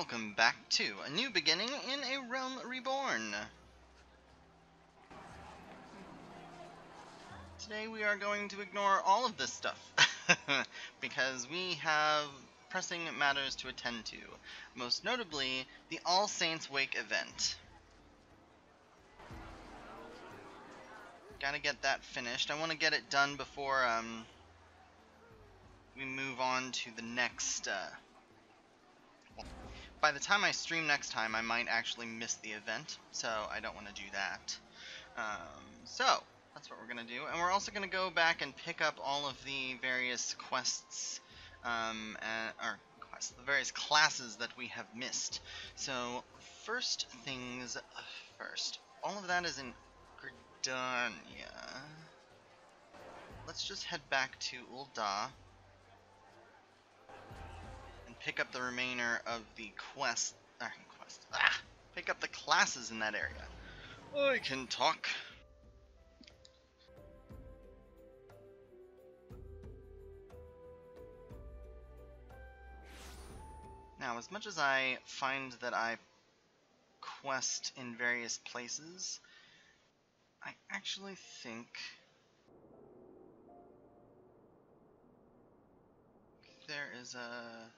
Welcome back to a new beginning in a realm reborn. Today we are going to ignore all of this stuff because we have pressing matters to attend to, most notably the All Saints Wake event. Gotta get that finished. I want to get it done before we move on to the next by the time I stream next time, I might actually miss the event, so I don't want to do that. So, that's what we're going to do. And we're also going to go back and pick up all of the various quests, the various classes that we have missed. So, first things first. All of that is in Gridania. Let's just head back to Ul'dah and pick up the remainder of the pick up the classes in that area. I can talk. Now, as much as I find that I quest in various places, I actually think there is a...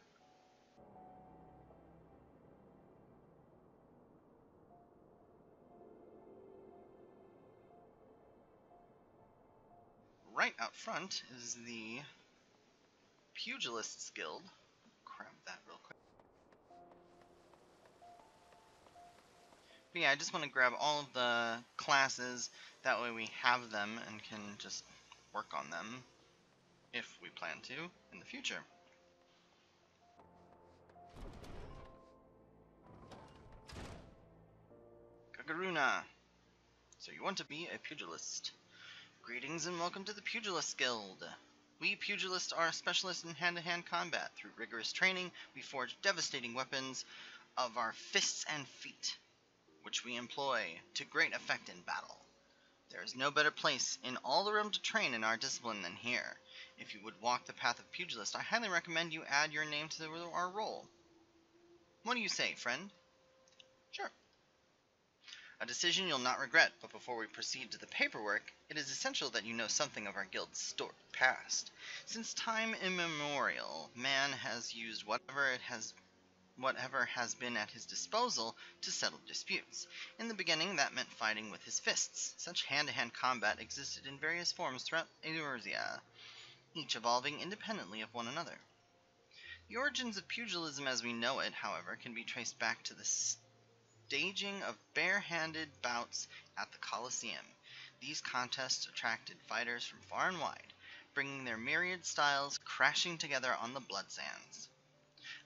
Right out front is the Pugilists Guild. Grab that real quick. But yeah, I just want to grab all of the classes, that way we have them and can just work on them, if we plan to, in the future. Kagaruna! So you want to be a pugilist. Greetings and welcome to the Pugilist Guild. We pugilists are specialists in hand-to-hand combat. Through rigorous training, we forge devastating weapons of our fists and feet, which we employ to great effect in battle. There is no better place in all the realm to train in our discipline than here. If you would walk the path of pugilist, I highly recommend you add your name to our roll. What do you say, friend? Sure. A decision you'll not regret, but before we proceed to the paperwork, it is essential that you know something of our guild's storied past. Since time immemorial, man has used whatever has been at his disposal to settle disputes. In the beginning, that meant fighting with his fists. Such hand-to-hand combat existed in various forms throughout Eorzea, each evolving independently of one another. The origins of pugilism as we know it, however, can be traced back to the staging of bare-handed bouts at the Colosseum. These contests attracted fighters from far and wide, bringing their myriad styles crashing together on the blood sands.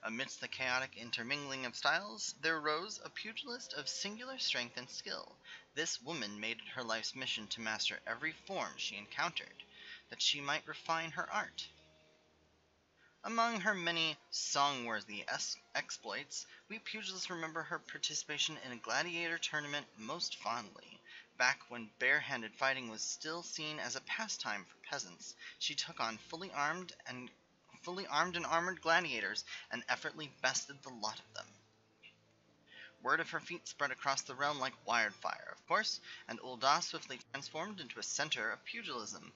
Amidst the chaotic intermingling of styles, there rose a pugilist of singular strength and skill. This woman made it her life's mission to master every form she encountered, that she might refine her art. Among her many song-worthy exploits, we pugilists remember her participation in a gladiator tournament most fondly. Back when bare-handed fighting was still seen as a pastime for peasants, she took on fully armed and armored gladiators and effortlessly bested the lot of them. Word of her feat spread across the realm like wildfire, of course, and Ul'dah swiftly transformed into a center of pugilism,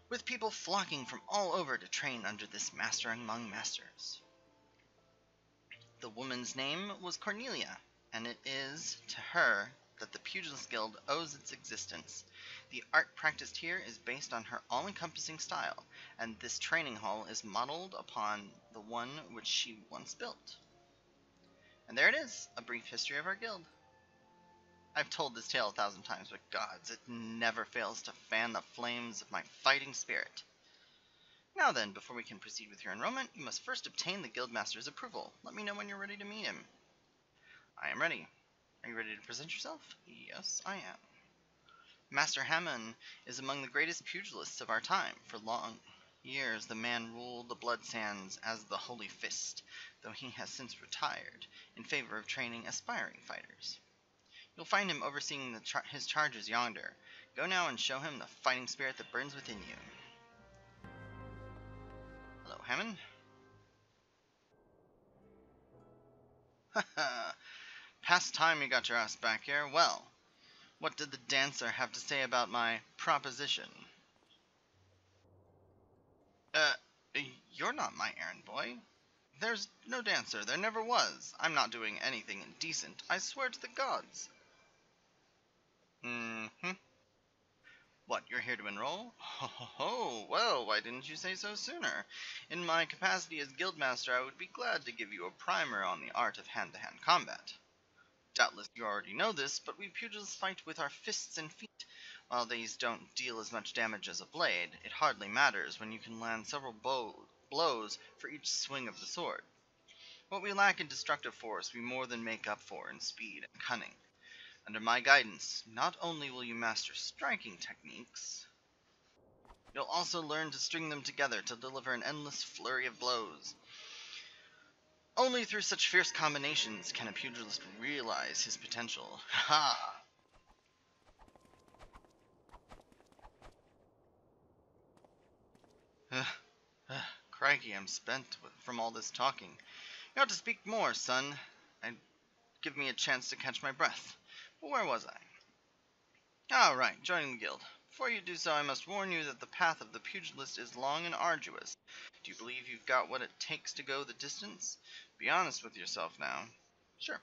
with people flocking from all over to train under this master among masters. The woman's name was Cornelia, and it is to her that the Pugilist Guild owes its existence. The art practiced here is based on her all-encompassing style, and this training hall is modeled upon the one which she once built. And there it is, a brief history of our guild. I've told this tale 1,000 times, but gods, it never fails to fan the flames of my fighting spirit. Now then, before we can proceed with your enrollment, you must first obtain the Guildmaster's approval. Let me know when you're ready to meet him. I am ready. Are you ready to present yourself? Yes, I am. Master Hammon is among the greatest pugilists of our time. For long years the man ruled the blood sands as the Holy Fist, though he has since retired in favor of training aspiring fighters. You'll find him overseeing his charges yonder. Go now and show him the fighting spirit that burns within you. Hello, Hammon. Past time you got your ass back here. Well, what did the dancer have to say about my proposition? Uh, you're not my errand boy. There's no dancer. There never was. I'm not doing anything indecent. I swear to the gods. Mm-hmm. What, you're here to enroll? Ho ho ho, well, why didn't you say so sooner? In my capacity as guildmaster, I would be glad to give you a primer on the art of hand-to-hand combat. Doubtless you already know this, but we pugilists fight with our fists and feet. While these don't deal as much damage as a blade, it hardly matters when you can land several blows for each swing of the sword. What we lack in destructive force, we more than make up for in speed and cunning. Under my guidance, not only will you master striking techniques, you'll also learn to string them together to deliver an endless flurry of blows. Only through such fierce combinations can a pugilist realize his potential. Ha! Crikey, I'm spent from all this talking. You ought to speak more, son. I'd give me a chance to catch my breath. But where was I? Ah, right, joining the guild. Before you do so, I must warn you that the path of the pugilist is long and arduous. Do you believe you've got what it takes to go the distance? Be honest with yourself now. Sure,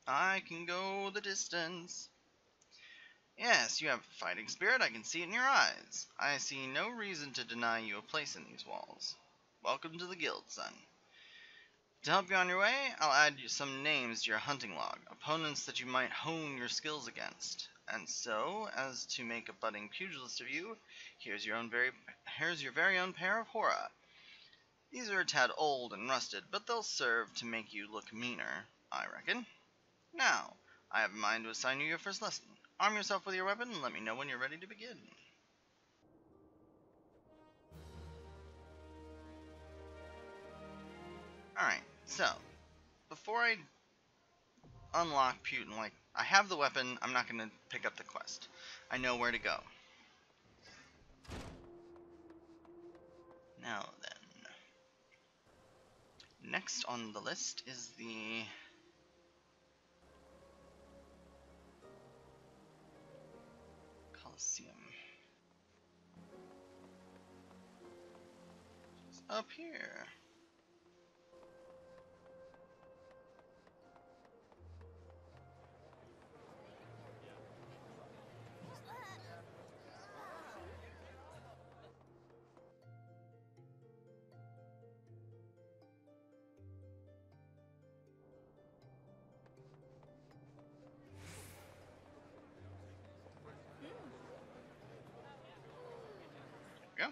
I can go the distance. Yes, you have a fighting spirit. I can see it in your eyes. I see no reason to deny you a place in these walls. Welcome to the guild, son. To help you on your way, I'll add some names to your hunting log, opponents that you might hone your skills against. And so, as to make a budding pugilist of you, here's your very own pair of hora. These are a tad old and rusted, but they'll serve to make you look meaner, I reckon. Now, I have in mind to assign you your first lesson. Arm yourself with your weapon and let me know when you're ready to begin. Alright, so, before I unlock Putin, I have the weapon, I'm not going to pick up the quest. I know where to go. Now then. Next on the list is the Colosseum. It's up here. There we go.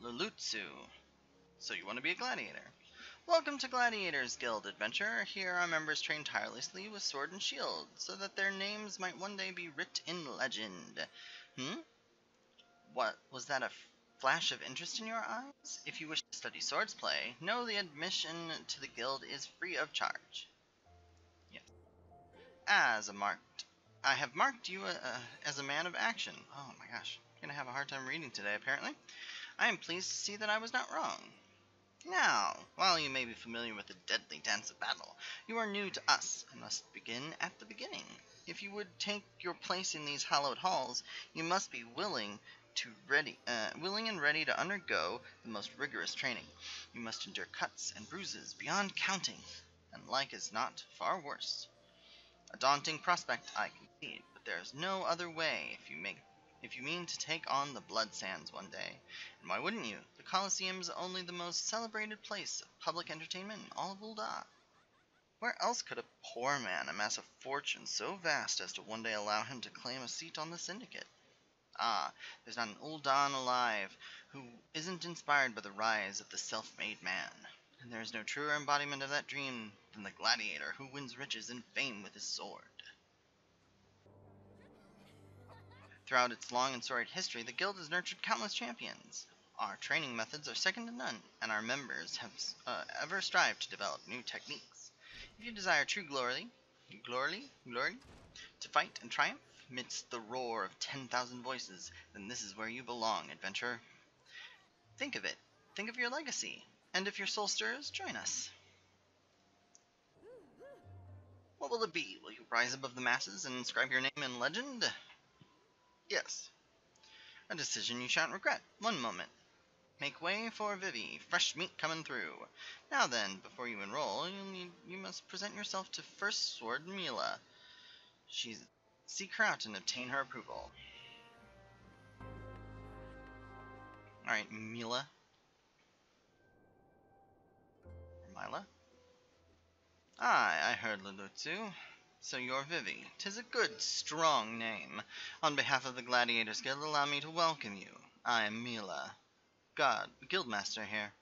Lulutsu. So you want to be a gladiator. Welcome to Gladiators Guild Adventure. Here our members train tirelessly with sword and shield, so that their names might one day be writ in legend. What, was that a flash of interest in your eyes? If you wish to study swordsplay, know the admission to the guild is free of charge. Yes. I have marked you as a man of action. Oh my gosh, I'm gonna have a hard time reading today apparently. I am pleased to see that I was not wrong. Now, while you may be familiar with the deadly dance of battle, you are new to us and must begin at the beginning. If you would take your place in these hallowed halls, you must be willing and ready to undergo the most rigorous training. You must endure cuts and bruises beyond counting, and like as not, far worse. A daunting prospect, I concede, but there is no other way if you mean to take on the blood sands one day. And why wouldn't you? The Colosseum is only the most celebrated place of public entertainment in all of Ul'dah. Where else could a poor man amass a fortune so vast as to one day allow him to claim a seat on the syndicate? Ah, there's not an Ul'dan alive who isn't inspired by the rise of the self-made man. And there is no truer embodiment of that dream than the gladiator who wins riches and fame with his sword. Throughout its long and storied history, the guild has nurtured countless champions. Our training methods are second to none, and our members have ever strived to develop new techniques. If you desire true glory, to fight and triumph amidst the roar of 10,000 voices, then this is where you belong, adventurer. Think of it. Think of your legacy. And if your soul stirs, join us. What will it be? Will you rise above the masses and inscribe your name in legend? Yes. A decision you shan't regret. One moment. Make way for Vivi. Fresh meat coming through. Now then, before you enroll, you must present yourself to First Sword Mila. Seek her out and obtain her approval. Alright, Mila. Or Mila? Aye, I heard Lulutsu. So you're Vivi. 'Tis a good, strong name. On behalf of the Gladiators Guild, allow me to welcome you. I am Mila, Guildmaster here.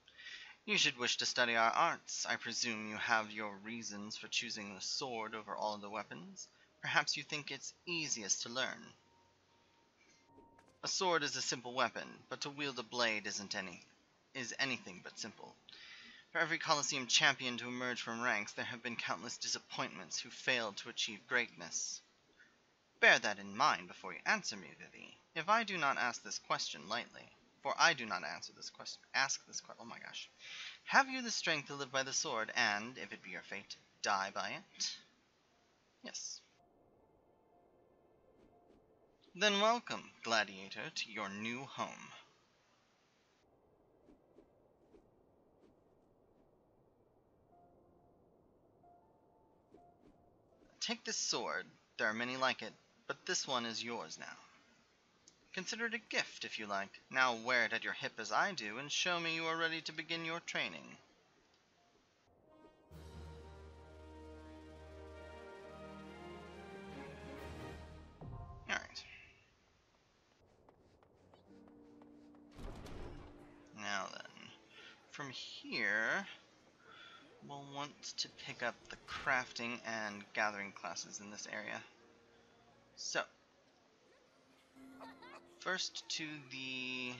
You should wish to study our arts. I presume you have your reasons for choosing the sword over all the weapons. Perhaps you think it's easiest to learn. A sword is a simple weapon, but to wield a blade is anything but simple. For every Colosseum champion to emerge from ranks, there have been countless disappointments who failed to achieve greatness. Bear that in mind before you answer me, Vivi. If I do not ask this question lightly, for I do not ask this question, oh my gosh. Have you the strength to live by the sword, and, if it be your fate, die by it? Yes. Then welcome, Gladiator, to your new home. Take this sword. There are many like it, but this one is yours now. Consider it a gift, if you like. Now wear it at your hip as I do, and show me you are ready to begin your training. Alright. Now then, from here, we'll want to pick up the crafting and gathering classes in this area. So, first to the...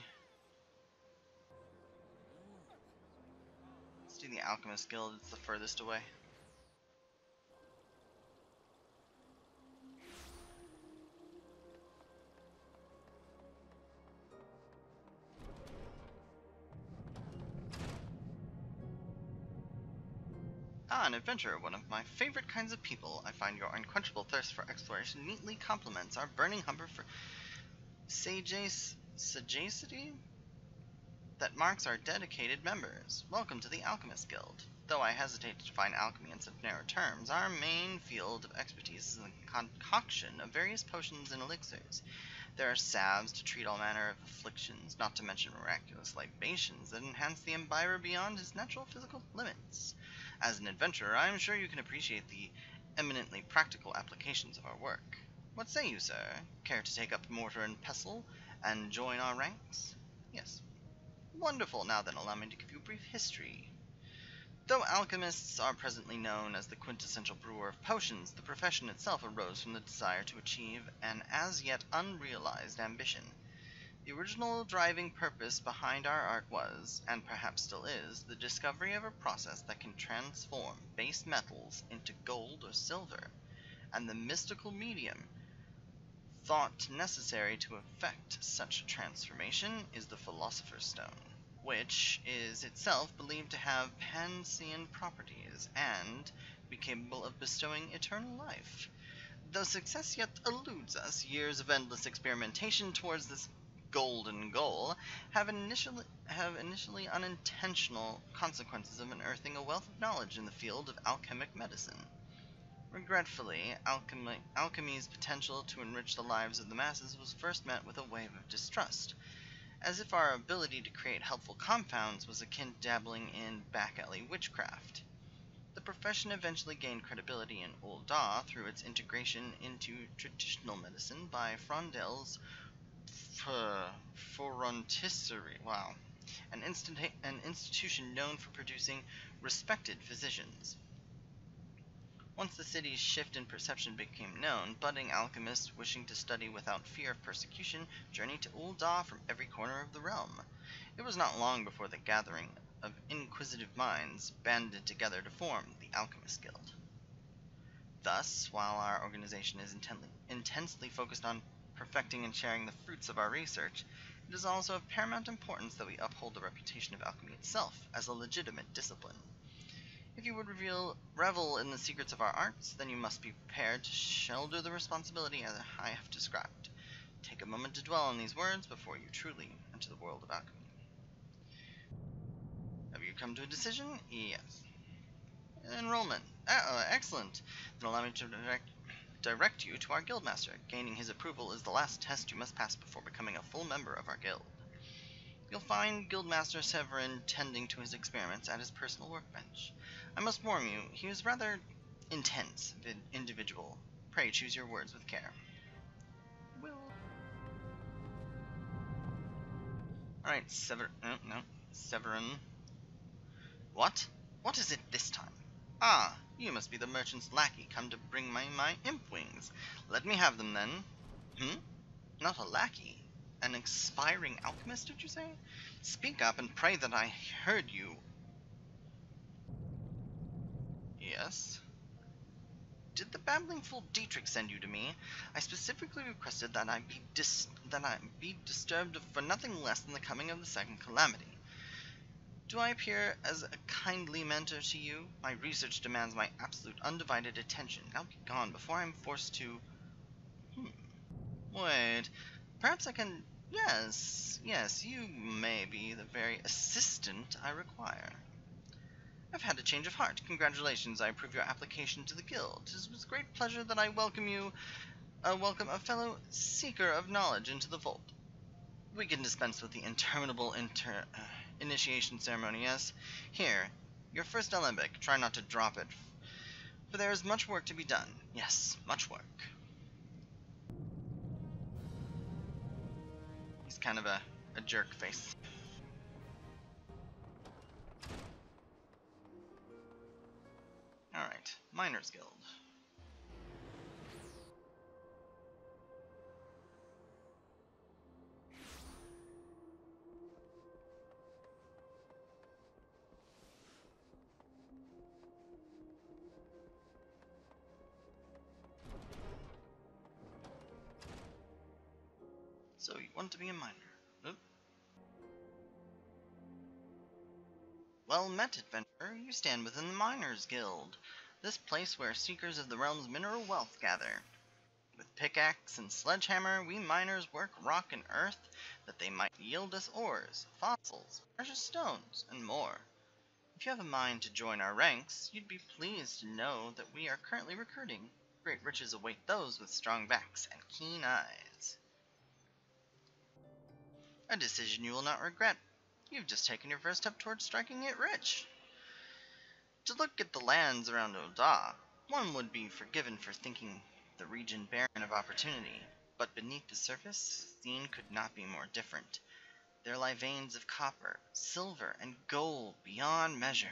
let's do the Alchemist Guild, it's the furthest away. Ah, an adventurer, one of my favorite kinds of people. I find your unquenchable thirst for exploration neatly complements our burning hunger for sagacity that marks our dedicated members. Welcome to the Alchemist Guild. Though I hesitate to define alchemy in such narrow terms, our main field of expertise is the concoction of various potions and elixirs. There are salves to treat all manner of afflictions, not to mention miraculous libations that enhance the imbiber beyond his natural physical limits. As an adventurer, I am sure you can appreciate the eminently practical applications of our work. What say you, sir? Care to take up mortar and pestle and join our ranks? Yes. Wonderful. Now then, allow me to give you a brief history. Though alchemists are presently known as the quintessential brewer of potions, the profession itself arose from the desire to achieve an as yet unrealized ambition. The original driving purpose behind our art was, and perhaps still is, the discovery of a process that can transform base metals into gold or silver, and the mystical medium thought necessary to effect such a transformation is the Philosopher's Stone, which is itself believed to have Pansean properties and be capable of bestowing eternal life. Though success yet eludes us, years of endless experimentation towards this golden goal have initially unintentional consequences of unearthing a wealth of knowledge in the field of alchemic medicine. Regretfully, alchemy's potential to enrich the lives of the masses was first met with a wave of distrust, as if our ability to create helpful compounds was akin to dabbling in back-alley witchcraft. The profession eventually gained credibility in Ul'dah through its integration into traditional medicine by Frondel's Frontisserie, an institution known for producing respected physicians. Once the city's shift in perception became known, budding alchemists wishing to study without fear of persecution journeyed to Ul'dah from every corner of the realm. It was not long before the gathering of inquisitive minds banded together to form the Alchemist Guild. Thus, while our organization is intensely focused on perfecting and sharing the fruits of our research, It is also of paramount importance that we uphold the reputation of alchemy itself as a legitimate discipline. If you would revel in the secrets of our arts, then you must be prepared to shoulder the responsibility as I have described. Take a moment to dwell on these words before you truly enter the world of alchemy. Have you come to a decision? Yes. Enrollment. Excellent. Then allow me to direct you to our guildmaster. Gaining his approval is the last test you must pass before becoming a full member of our guild. You'll find Guildmaster Severin tending to his experiments at his personal workbench. I must warn you, he is rather intense individual. Pray choose your words with care. Alright, Severin. What? What is it this time? Ah, you must be the merchant's lackey come to bring my imp wings. Let me have them then. Not a lackey. An aspiring alchemist, did you say? Speak up and pray that I heard you. Yes? Did the babbling fool Dietrich send you to me? I specifically requested that I be disturbed for nothing less than the coming of the second calamity. Do I appear as a kindly mentor to you? My research demands my absolute undivided attention. Now be gone before I am forced to... Wait, perhaps I can... Yes, you may be the very assistant I require. I've had a change of heart. Congratulations, I approve your application to the guild. It is with great pleasure that I welcome a fellow seeker of knowledge into the vault. We can dispense with the interminable initiation ceremony, yes? Here, your first alembic. Try not to drop it, for there is much work to be done. Yes, much work. He's kind of a jerk face. Alright, Miners Guild. So you want to be a miner? Oop. Well met, adventurer. You stand within the Miners Guild, this place where seekers of the realm's mineral wealth gather. With pickaxe and sledgehammer, we miners work rock and earth that they might yield us ores, fossils, precious stones, and more. If you have a mind to join our ranks, you'd be pleased to know that we are currently recruiting. Great riches await those with strong backs and keen eyes. A decision you will not regret. You've just taken your first step towards striking it rich. To look at the lands around Oda, one would be forgiven for thinking the region barren of opportunity, but beneath the surface, the scene could not be more different. There lie veins of copper, silver, and gold beyond measure.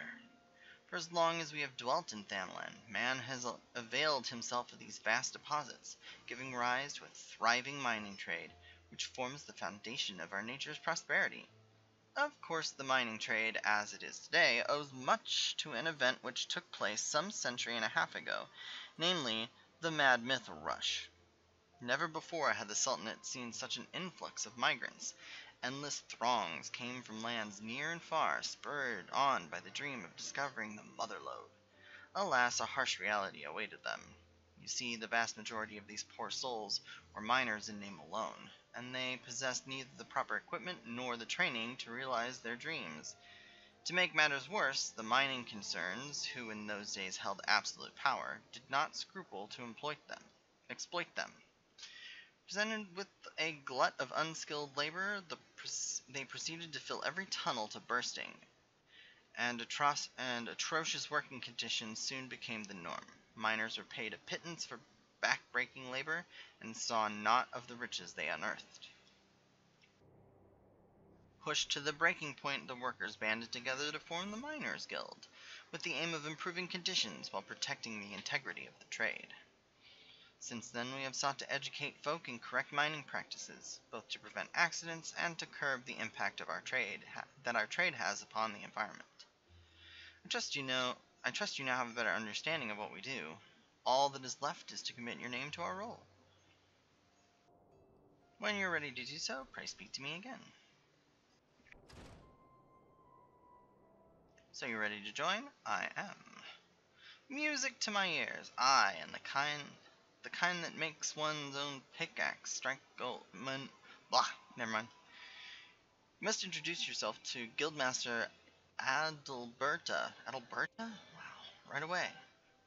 For as long as we have dwelt in Thamland, man has availed himself of these vast deposits, giving rise to a thriving mining trade, which forms the foundation of our nature's prosperity. Of course, the mining trade, as it is today, owes much to an event which took place some century and a half ago, namely, the Mad Myth Rush. Never before had the Sultanate seen such an influx of migrants. Endless throngs came from lands near and far, spurred on by the dream of discovering the mother lode. Alas, a harsh reality awaited them. You see, the vast majority of these poor souls were miners in name alone, and they possessed neither the proper equipment nor the training to realize their dreams. To make matters worse, the mining concerns, who in those days held absolute power, did not scruple to exploit them. Presented with a glut of unskilled labor, they proceeded to fill every tunnel to bursting, and atrocious working conditions soon became the norm. Miners were paid a pittance for back-breaking labor, and saw naught of the riches they unearthed. Pushed to the breaking point, the workers banded together to form the Miners Guild, with the aim of improving conditions while protecting the integrity of the trade. Since then, we have sought to educate folk in correct mining practices, both to prevent accidents and to curb the impact of our trade has upon the environment. I trust you now have a better understanding of what we do. All that is left is to commit your name to our role. When you're ready to do so, pray speak to me again. So you're ready to join? I am. Music to my ears. I am the kind that makes one's own pickaxe strike gold. Never mind. You must introduce yourself to Guildmaster Adalberta. Adalberta? Wow, right away.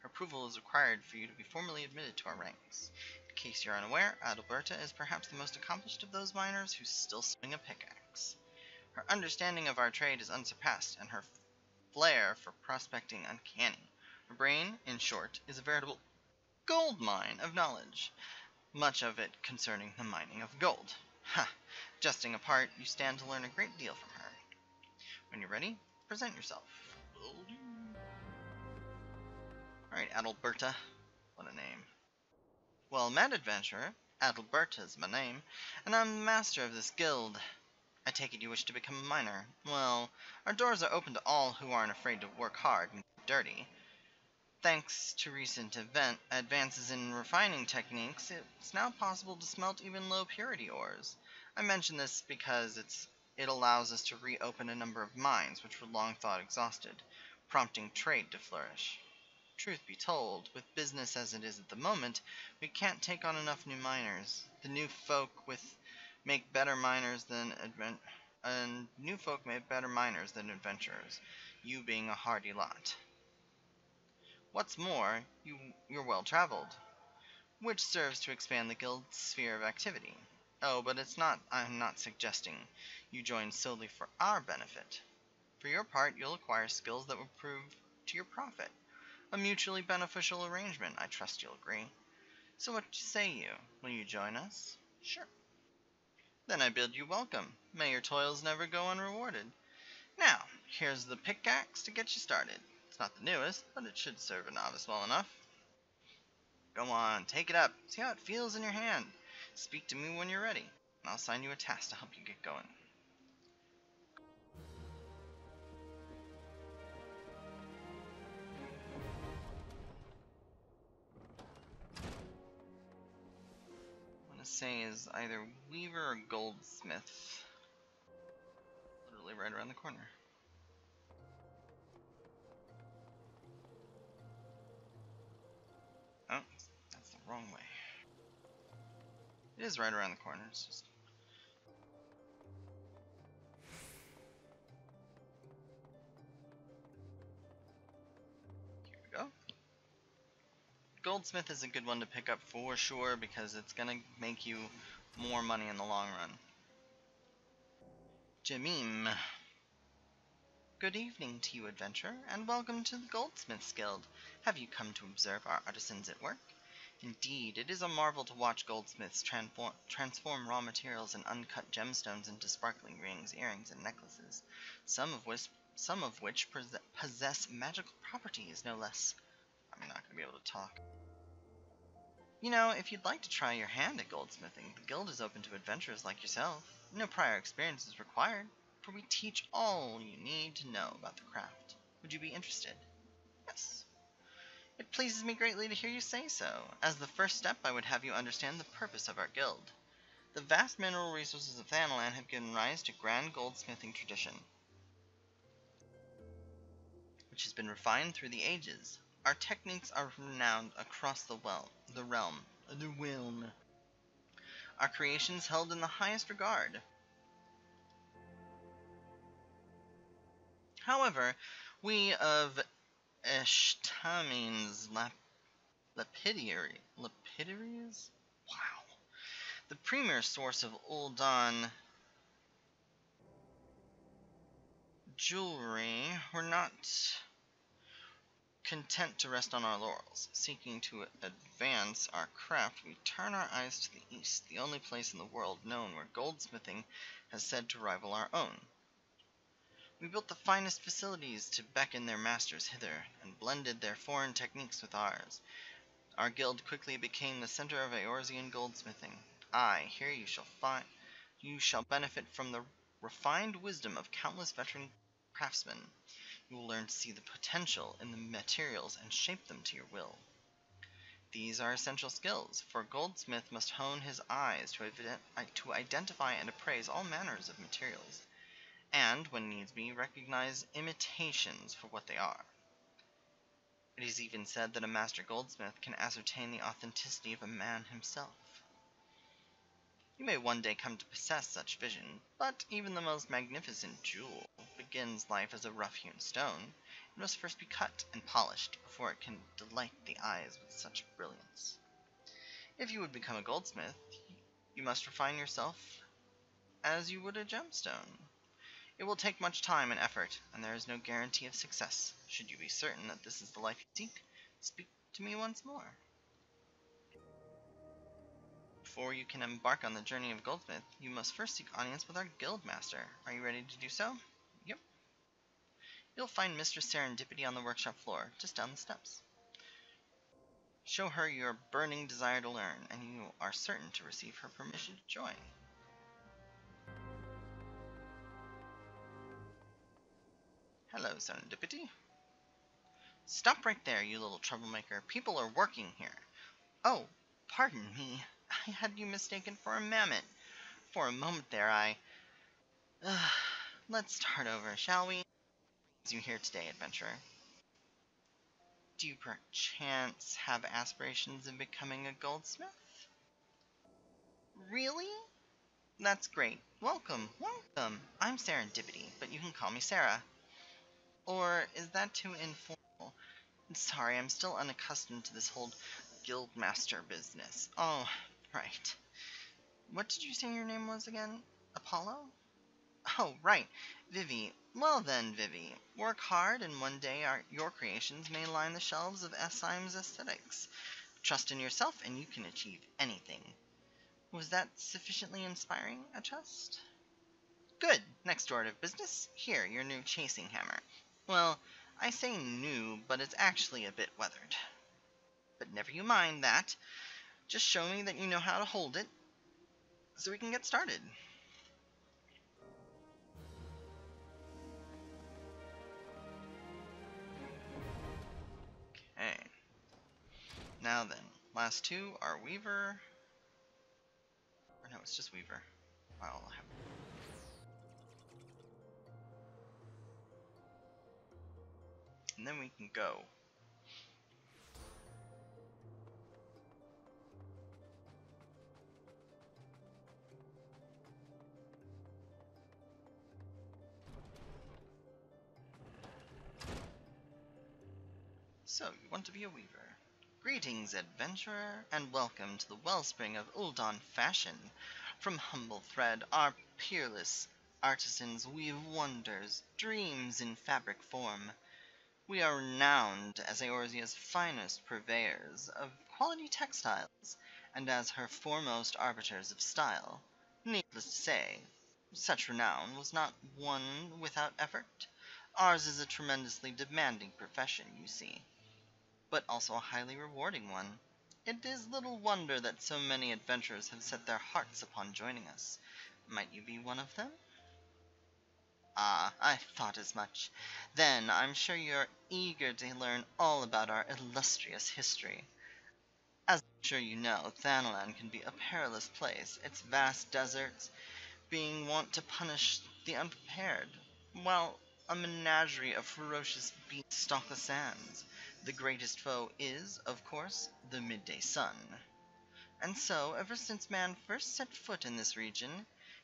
Her approval is required for you to be formally admitted to our ranks. In case you're unaware, Adalberta is perhaps the most accomplished of those miners who still swing a pickaxe. Her understanding of our trade is unsurpassed, and her flair for prospecting uncanny. Her brain, in short, is a veritable gold mine of knowledge, much of it concerning the mining of gold. Ha! Jesting apart, you stand to learn a great deal from her. When you're ready, present yourself. Alright, Adalberta. What a name. Well met, adventurer. Adalberta's my name, and I'm the master of this guild. I take it you wish to become a miner. Well, our doors are open to all who aren't afraid to work hard and get dirty. Thanks to recent advances in refining techniques, it's now possible to smelt even low-purity ores. I mention this because it allows us to reopen a number of mines which were long thought exhausted, prompting trade to flourish. Truth be told, with business as it is at the moment, we can't take on enough new miners. The new folk make better miners than adventurers, you being a hardy lot. What's more, you're well traveled, which serves to expand the guild's sphere of activity. Oh, but I'm not suggesting you join solely for our benefit. For your part, you'll acquire skills that will prove to your profit. A mutually beneficial arrangement, I trust you'll agree. So what say you? Will you join us? Sure. Then I bid you welcome. May your toils never go unrewarded. Now, here's the pickaxe to get you started. It's not the newest, but it should serve a novice well enough. Go on, take it up. See how it feels in your hand. Speak to me when you're ready, and I'll assign you a task to help you get going. I want to say is either Weaver or Goldsmith. Literally right around the corner. Oh, that's the wrong way. It is right around the corner. It's just... Here we go. Goldsmith is a good one to pick up for sure because it's gonna make you more money in the long run. Jamim. Good evening to you, adventurer, and welcome to the Goldsmiths Guild. Have you come to observe our artisans at work? Indeed, it is a marvel to watch goldsmiths transform raw materials and uncut gemstones into sparkling rings, earrings, and necklaces, some of which possess magical properties, no less. I'm not going to be able to talk. You know, if you'd like to try your hand at goldsmithing, the guild is open to adventurers like yourself. No prior experience is required, for we teach all you need to know about the craft. Would you be interested? Yes. It pleases me greatly to hear you say so. As the first step, I would have you understand the purpose of our guild. The vast mineral resources of Thanalan have given rise to grand goldsmithing tradition, which has been refined through the ages. Our techniques are renowned across the realm. Our creations held in the highest regard. However, we of Eshtamin's lapidaries? Wow. The premier source of Uldan jewelry, were not content to rest on our laurels. Seeking to advance our craft, we turn our eyes to the east, the only place in the world known where goldsmithing has said to rival our own. We built the finest facilities to beckon their masters hither, and blended their foreign techniques with ours. Our guild quickly became the center of Eorzean goldsmithing. Aye, here you shall benefit from the refined wisdom of countless veteran craftsmen. You will learn to see the potential in the materials and shape them to your will. These are essential skills, for a goldsmith must hone his eyes to identify and appraise all manners of materials, and, when needs be, recognize imitations for what they are. It is even said that a master goldsmith can ascertain the authenticity of a man himself. You may one day come to possess such vision, but even the most magnificent jewel begins life as a rough-hewn stone. It must first be cut and polished before it can delight the eyes with such brilliance. If you would become a goldsmith, you must refine yourself as you would a gemstone. It will take much time and effort, and there is no guarantee of success. Should you be certain that this is the life you seek, speak to me once more. Before you can embark on the journey of goldsmith, you must first seek audience with our guild master. Are you ready to do so? Yep. You'll find Mistress Serendipity on the workshop floor, just down the steps. Show her your burning desire to learn, and you are certain to receive her permission to join. Hello, Serendipity. Stop right there, you little troublemaker. People are working here. Oh, pardon me. I had you mistaken for a mammoth. For a moment there, Let's start over, shall we? As you here today, adventurer. Do you perchance have aspirations of becoming a goldsmith? Really? That's great. Welcome, welcome. I'm Serendipity, but you can call me Sarah. Or is that too informal? Sorry, I'm still unaccustomed to this whole guildmaster business. Oh, right. What did you say your name was again? Apollo? Oh, right. Vivi. Well then, Vivi. Work hard, and one day your creations may line the shelves of Essheim's aesthetics. Trust in yourself, and you can achieve anything. Was that sufficiently inspiring, I trust? Good. Next order of business. Here, your new chasing hammer. Well, I say new, but it's actually a bit weathered. But never you mind that. Just show me that you know how to hold it, so we can get started. Okay. Now then, last two are Weaver. Or no, it's just Weaver. I'll have. And then we can go. So, you want to be a weaver. Greetings, adventurer, and welcome to the wellspring of Ul'don fashion. From humble thread, our peerless artisans weave wonders, dreams in fabric form. We are renowned as Eorzea's finest purveyors of quality textiles, and as her foremost arbiters of style. Needless to say, such renown was not won without effort. Ours is a tremendously demanding profession, you see, but also a highly rewarding one. It is little wonder that so many adventurers have set their hearts upon joining us. Might you be one of them? Ah, I thought as much. Then I'm sure you're eager to learn all about our illustrious history. As I'm sure you know, Thanalan can be a perilous place, its vast deserts being wont to punish the unprepared, while a menagerie of ferocious beasts stalk the sands. The greatest foe is, of course, the midday sun. And so, ever since man first set foot in this region,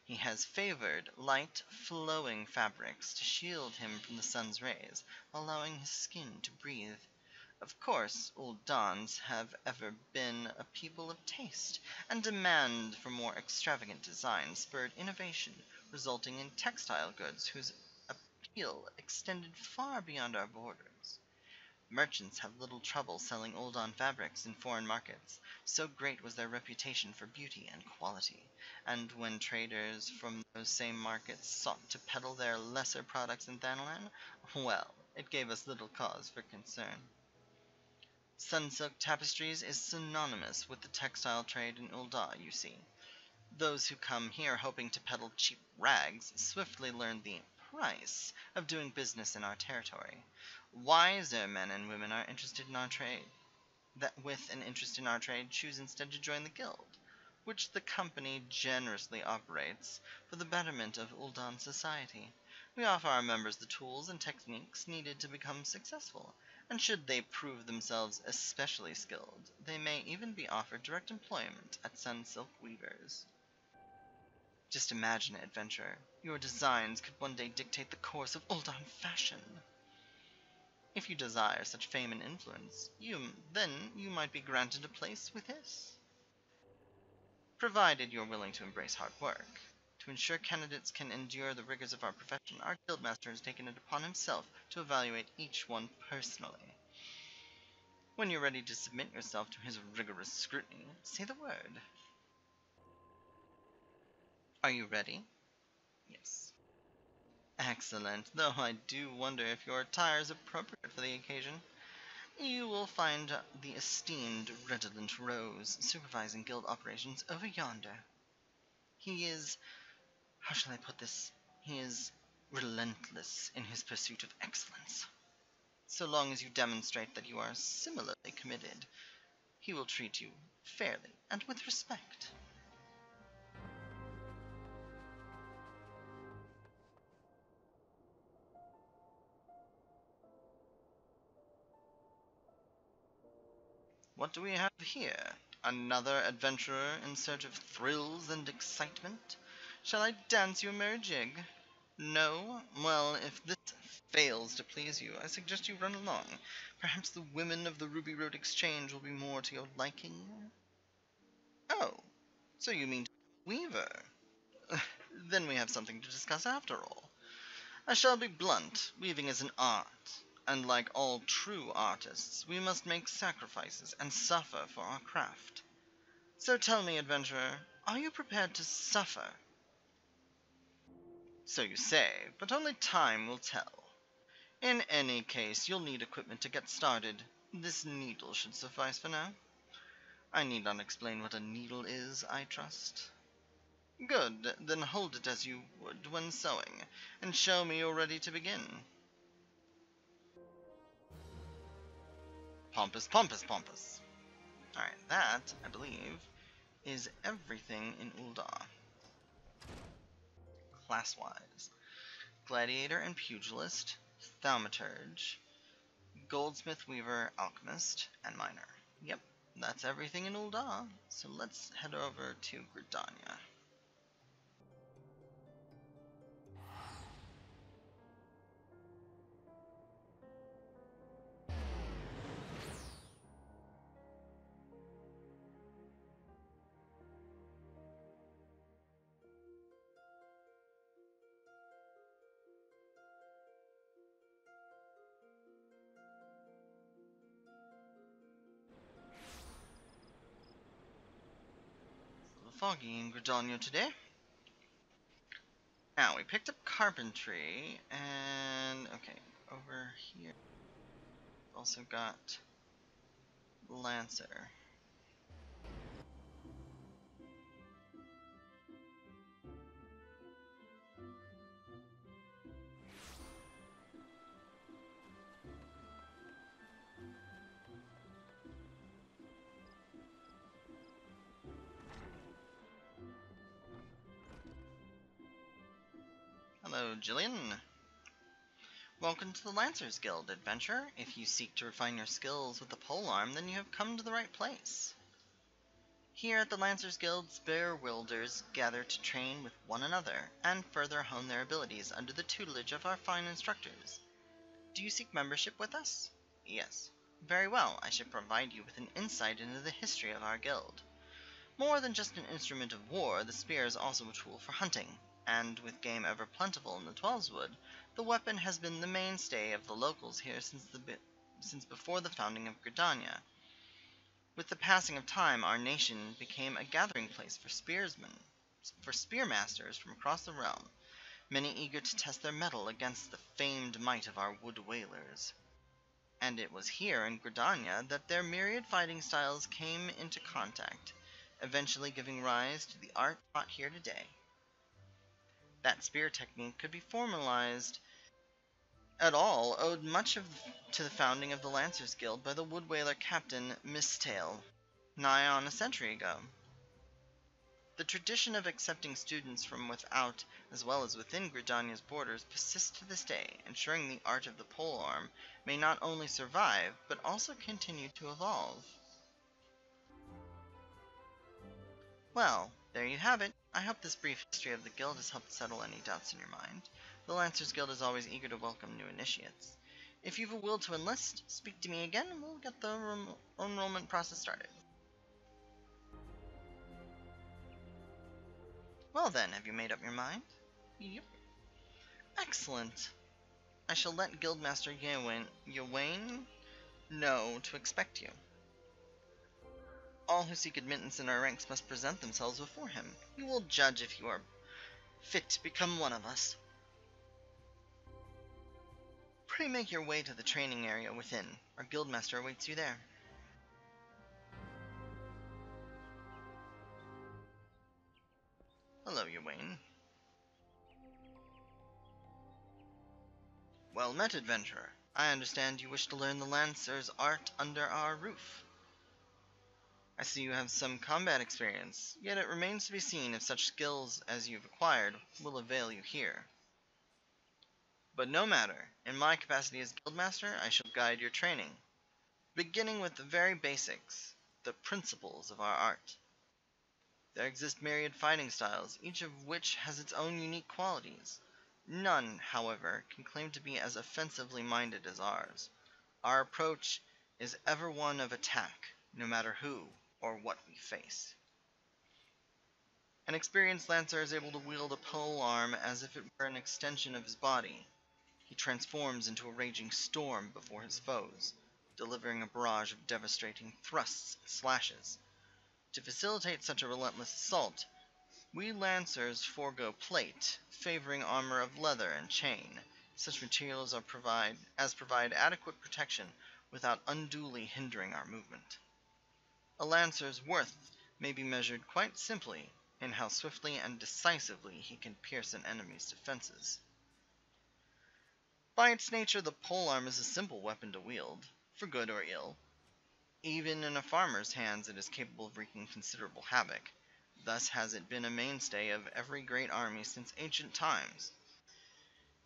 he has favored light, flowing fabrics to shield him from the sun's rays, allowing his skin to breathe. Of course, Ul'dons have ever been a people of taste, and demand for more extravagant design spurred innovation, resulting in textile goods whose appeal extended far beyond our borders. Merchants have little trouble selling Ul'don fabrics in foreign markets, so great was their reputation for beauty and quality, and when traders from those same markets sought to peddle their lesser products in Thanalan, well, it gave us little cause for concern. Sunsilk tapestries is synonymous with the textile trade in Ul'dah, you see. Those who come here hoping to peddle cheap rags swiftly learn the price of doing business in our territory. Wiser men and women are interested in our trade. that with an interest in our trade choose instead to join the guild, which the company generously operates for the betterment of Uldan society. We offer our members the tools and techniques needed to become successful, and should they prove themselves especially skilled, they may even be offered direct employment at Sun Silk Weavers. Just imagine it, adventurer. Your designs could one day dictate the course of Uldan fashion. If you desire such fame and influence, then you might be granted a place with us, provided you're willing to embrace hard work. To ensure candidates can endure the rigors of our profession, our guildmaster has taken it upon himself to evaluate each one personally. When you're ready to submit yourself to his rigorous scrutiny, say the word. Are you ready? Yes. Excellent, though I do wonder if your attire is appropriate for the occasion. You will find the esteemed Redolent Rose supervising guild operations over yonder. He is, how shall I put this? He is relentless in his pursuit of excellence. So long as you demonstrate that you are similarly committed, he will treat you fairly and with respect. What do we have here? Another adventurer in search of thrills and excitement? Shall I dance you a merry jig? No? Well, if this fails to please you, I suggest you run along. Perhaps the women of the Ruby Road Exchange will be more to your liking. Oh, so you mean Weaver? Then we have something to discuss after all. I shall be blunt, weaving is an art, and like all true artists, we must make sacrifices and suffer for our craft. So tell me, adventurer, are you prepared to suffer? So you say, but only time will tell. In any case, you'll need equipment to get started. This needle should suffice for now. I need not explain what a needle is, I trust. Good, then hold it as you would when sewing, and show me you're ready to begin. Pompous, pompous, pompous. Alright, that, I believe, is everything in Ul'dah. Class-wise. Gladiator and Pugilist, Thaumaturge, Goldsmith, Weaver, Alchemist, and Miner. Yep, that's everything in Ul'dah. So let's head over to Gridania. Foggy in Gridania today. Now, we picked up carpentry, and okay, over here, we've also got Lancer. Hello, Jillian. Welcome to the Lancers Guild, adventurer. If you seek to refine your skills with the polearm, then you have come to the right place. Here at the Lancers Guild, spear wielders gather to train with one another and further hone their abilities under the tutelage of our fine instructors. Do you seek membership with us? Yes. Very well, I should provide you with an insight into the history of our guild. More than just an instrument of war, the spear is also a tool for hunting, and with game ever plentiful in the Twelveswood, the weapon has been the mainstay of the locals here since before the founding of Gridania. With the passing of time, our nation became a gathering place for spearmasters from across the realm, many eager to test their mettle against the famed might of our wood whalers. And it was here in Gridania that their myriad fighting styles came into contact, eventually giving rise to the art taught here today. That spear technique could be formalized at all owed much to the founding of the Lancers Guild by the wood whaler Captain Mistail, nigh on a century ago. The tradition of accepting students from without as well as within Gridania's borders persists to this day, ensuring the art of the polearm may not only survive, but also continue to evolve. Well, there you have it. I hope this brief history of the guild has helped settle any doubts in your mind. The Lancers Guild is always eager to welcome new initiates. If you've a will to enlist, speak to me again and we'll get the enrollment process started. Well then, have you made up your mind? Yep. Excellent. I shall let Guildmaster Yawain know to expect you. All who seek admittance in our ranks must present themselves before him. He will judge if you are fit to become one of us. Pray make your way to the training area within. Our Guildmaster awaits you there. Hello, Yawain. Well met, adventurer. I understand you wish to learn the Lancer's art under our roof. I see you have some combat experience, yet it remains to be seen if such skills as you've acquired will avail you here. But no matter, in my capacity as Guildmaster, I shall guide your training, beginning with the very basics, the principles of our art. There exist myriad fighting styles, each of which has its own unique qualities. None, however, can claim to be as offensively minded as ours. Our approach is ever one of attack, no matter who or what we face. An experienced lancer is able to wield a polearm as if it were an extension of his body. He transforms into a raging storm before his foes, delivering a barrage of devastating thrusts and slashes. To facilitate such a relentless assault, we lancers forego plate, favoring armor of leather and chain. Such materials provide adequate protection without unduly hindering our movement. A lancer's worth may be measured quite simply in how swiftly and decisively he can pierce an enemy's defenses. By its nature, the polearm is a simple weapon to wield, for good or ill. Even in a farmer's hands it is capable of wreaking considerable havoc. Thus has it been a mainstay of every great army since ancient times.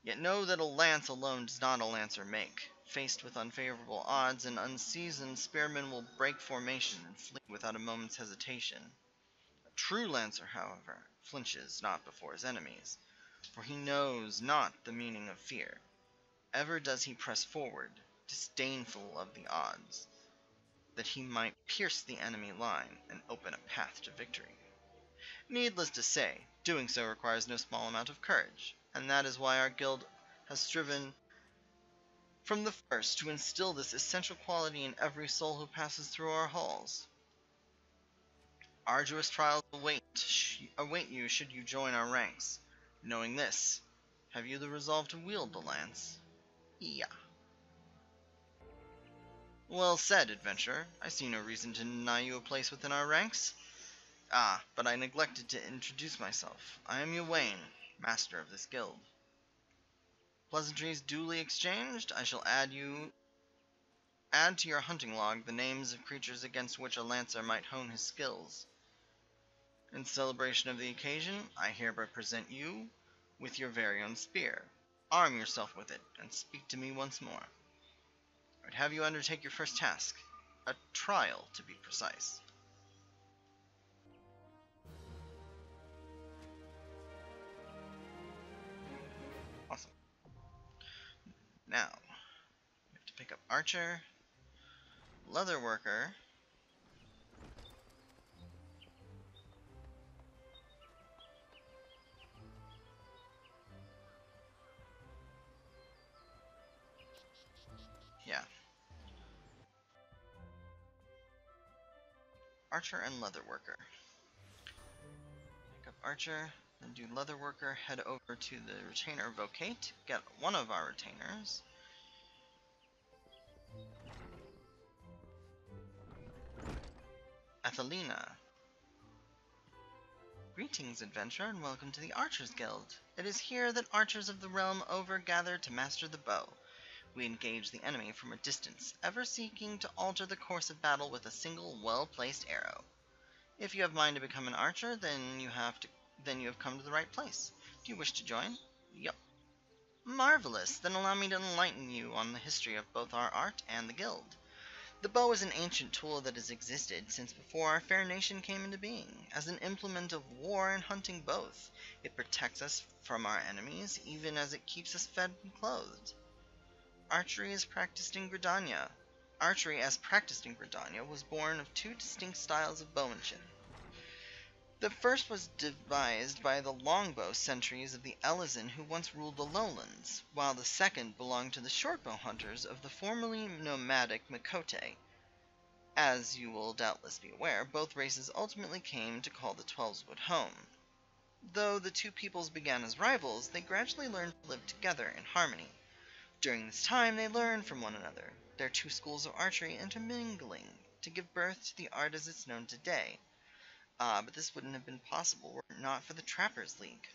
Yet know that a lance alone does not a lancer make. Faced with unfavorable odds, an unseasoned spearman will break formation and flee without a moment's hesitation. A true lancer, however, flinches not before his enemies, for he knows not the meaning of fear. Ever does he press forward, disdainful of the odds, that he might pierce the enemy line and open a path to victory. Needless to say, doing so requires no small amount of courage, and that is why our guild has striven from the first to instill this essential quality in every soul who passes through our halls. Arduous trials await you should you join our ranks. Knowing this, have you the resolve to wield the lance? Yeah. Well said, adventurer. I see no reason to deny you a place within our ranks. Ah, but I neglected to introduce myself. I am Yawain, master of this guild. Pleasantries duly exchanged, I shall add to your hunting log the names of creatures against which a lancer might hone his skills. In celebration of the occasion, I hereby present you with your very own spear. Arm yourself with it, and speak to me once more. I would have you undertake your first task, a trial to be precise. Awesome. Now, we have to pick up Archer, Leatherworker, yeah, Archer and Leatherworker. Pick up Archer, then do Leatherworker, head over to the retainer Vocate, get one of our retainers. Athelina. Greetings, adventurer, and welcome to the Archers Guild. It is here that archers of the realm over gather to master the bow. We engage the enemy from a distance, ever seeking to alter the course of battle with a single well-placed arrow. If you have mind to become an archer, then you have come to the right place. Do you wish to join? Yup. Marvelous. Then allow me to enlighten you on the history of both our art and the guild. The bow is an ancient tool that has existed since before our fair nation came into being. As an implement of war and hunting both, it protects us from our enemies, even as it keeps us fed and clothed. Archery as practiced in Gridania. Archery as practiced in Gridania was born of two distinct styles of bowmanship. The first was devised by the longbow sentries of the Elizin who once ruled the lowlands, while the second belonged to the shortbow hunters of the formerly nomadic Mikote. As you will doubtless be aware, both races ultimately came to call the Twelveswood home. Though the two peoples began as rivals, they gradually learned to live together in harmony. During this time, they learned from one another, their two schools of archery intermingling, to give birth to the art as it's known today. But this wouldn't have been possible were it not for the Trappers League.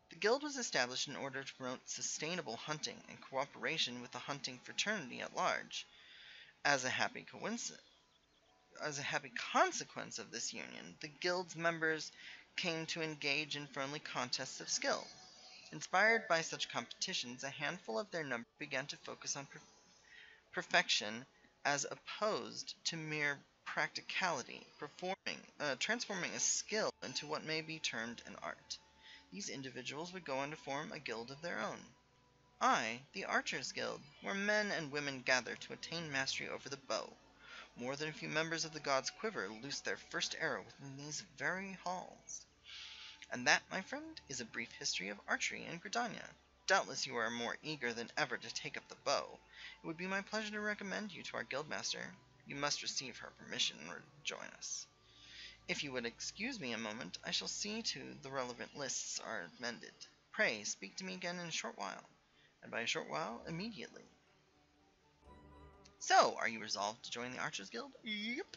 The guild was established in order to promote sustainable hunting and cooperation with the hunting fraternity at large. As a happy consequence of this union, the guild's members came to engage in friendly contests of skill. Inspired by such competitions, a handful of their number began to focus on perfection as opposed to mere practicality, transforming a skill into what may be termed an art. These individuals would go on to form a guild of their own. The Archers Guild, where men and women gather to attain mastery over the bow. More than a few members of the God's Quiver loosed their first arrow within these very halls. And that, my friend, is a brief history of archery in Gridania. Doubtless you are more eager than ever to take up the bow. It would be my pleasure to recommend you to our guildmaster. You must receive her permission in order to join us. If you would excuse me a moment, I shall see to the relevant lists are amended. Pray, speak to me again in a short while. And by a short while, immediately. So, are you resolved to join the Archers Guild? Yep.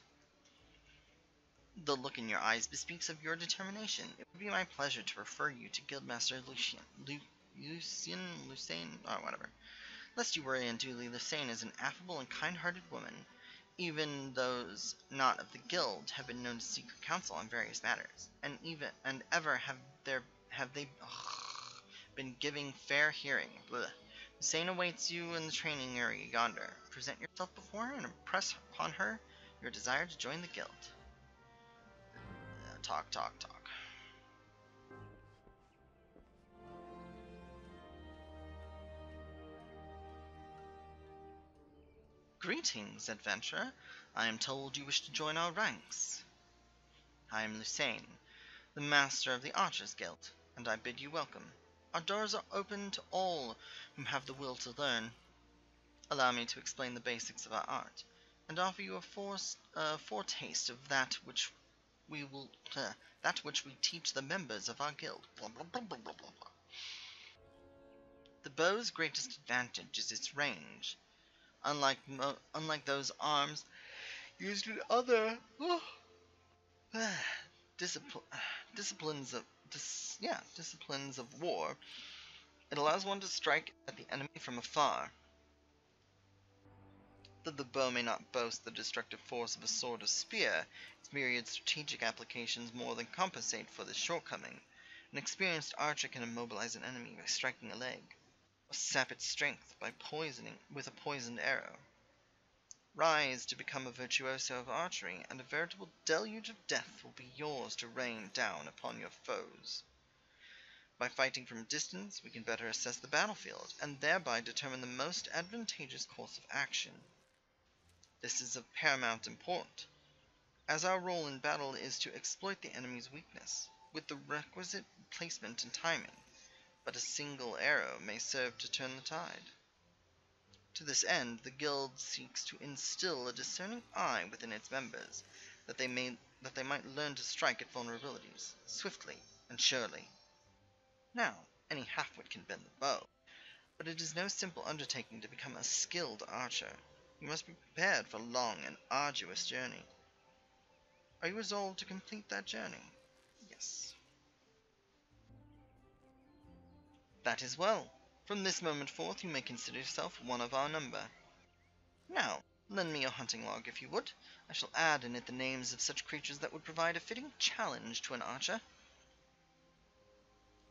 The look in your eyes bespeaks of your determination. It would be my pleasure to refer you to Guildmaster Lucien, whatever. Lest you worry unduly, Lucien is an affable and kind-hearted woman. Even those not of the guild have been known to seek her counsel on various matters, and ever have they been giving fair hearing. Blech. Lucien awaits you in the training area yonder. Present yourself before her and impress upon her your desire to join the guild. Talk. Greetings, adventurer. I am told you wish to join our ranks. I am Lucien, the master of the Archers Guild, and I bid you welcome. Our doors are open to all whom have the will to learn. Allow me to explain the basics of our art, and offer you a foretaste of that which we teach the members of our guild. Blah, blah, blah, blah, blah, blah. The bow's greatest advantage is its range. Unlike those arms used in other disciplines of war, it allows one to strike at the enemy from afar. Though the bow may not boast the destructive force of a sword or spear, its myriad strategic applications more than compensate for this shortcoming. An experienced archer can immobilize an enemy by striking a leg, or sap its strength by poisoning with a poisoned arrow. Rise to become a virtuoso of archery, and a veritable deluge of death will be yours to rain down upon your foes. By fighting from a distance, we can better assess the battlefield, and thereby determine the most advantageous course of action. This is of paramount importance, as our role in battle is to exploit the enemy's weakness, with the requisite placement and timing, but a single arrow may serve to turn the tide. To this end, the guild seeks to instill a discerning eye within its members, that they might learn to strike at vulnerabilities, swiftly and surely. Now, any half-wit can bend the bow, but it is no simple undertaking to become a skilled archer. You must be prepared for a long and arduous journey. Are you resolved to complete that journey? circus. That is well. From this moment forth you may consider yourself one of our number. Now, lend me your hunting log, if you would. I shall add in it the names of such creatures that would provide a fitting challenge to an archer.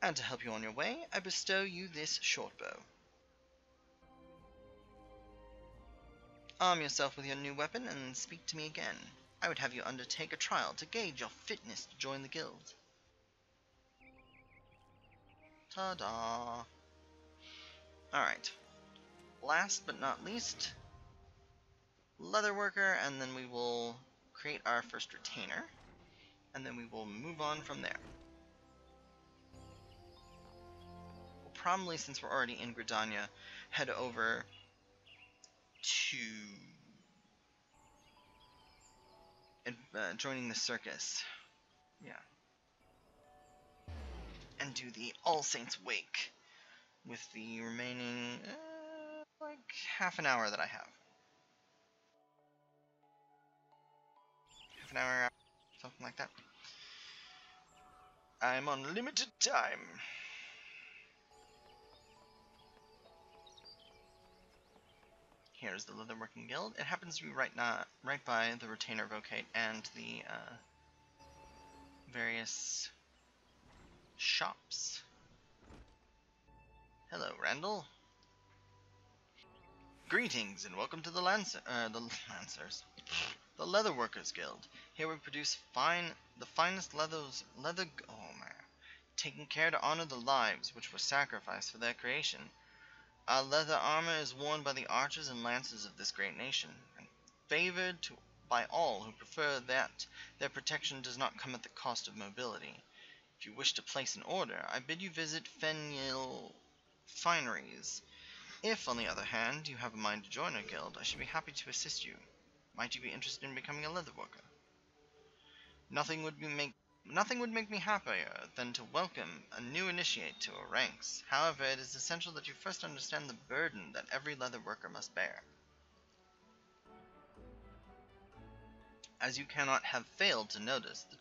And to help you on your way, I bestow you this short bow. Arm yourself with your new weapon and speak to me again. I would have you undertake a trial to gauge your fitness to join the guild. Ta-da! Alright. Last but not least, leatherworker, and then we will create our first retainer, and then we will move on from there. We'll probably, since we're already in Gridania, head over to joining the circus. Yeah. And do the All Saints Wake with the remaining, like, half an hour that I have. Half an hour, something like that. I'm on limited time. Here's the Leatherworking Guild. It happens to be right by the Retainer Vocate and the various shops. Hello, Randall. Greetings and welcome to the Lancers, the Leatherworkers Guild. Here we produce the finest taking care to honor the lives which were sacrificed for their creation. Our leather armor is worn by the archers and lancers of this great nation, and favored by all who prefer that their protection does not come at the cost of mobility. If you wish to place an order, I bid you visit Fenil Fineries. If, on the other hand, you have a mind to join our guild, I should be happy to assist you. Might you be interested in becoming a leather worker? Nothing would make me happier than to welcome a new initiate to our ranks. However, it is essential that you first understand the burden that every leather worker must bear. As you cannot have failed to notice, the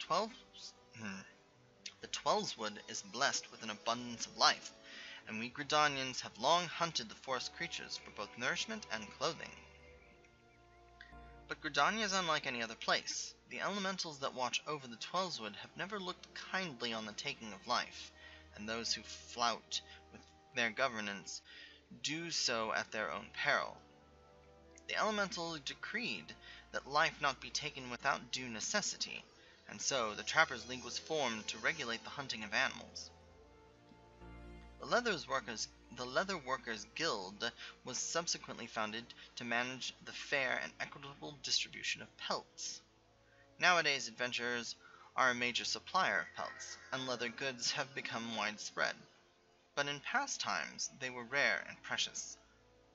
Twelveswood is blessed with an abundance of life, and we Gridanians have long hunted the forest creatures for both nourishment and clothing. But Gridania is unlike any other place. The elementals that watch over the Twelveswood have never looked kindly on the taking of life, and those who flout with their governance do so at their own peril. The elemental decreed that life not be taken without due necessity, and so the Trappers' League was formed to regulate the hunting of animals. The Leather Workers Guild was subsequently founded to manage the fair and equitable distribution of pelts. Nowadays, adventurers are a major supplier of pelts, and leather goods have become widespread. But in past times, they were rare and precious.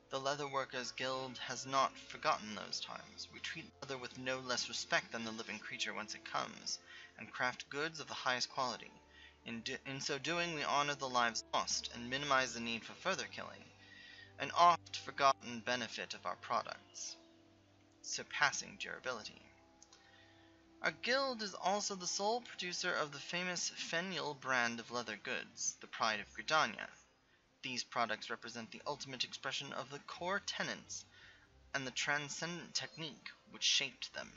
The Leather Workers Guild has not forgotten those times. We treat leather with no less respect than the living creature whence it comes, and craft goods of the highest quality. In so doing, we honor the lives lost and minimize the need for further killing, an oft-forgotten benefit of our products: surpassing durability. Our guild is also the sole producer of the famous Fenil brand of leather goods, the pride of Gridania. These products represent the ultimate expression of the core tenets and the transcendent technique which shaped them.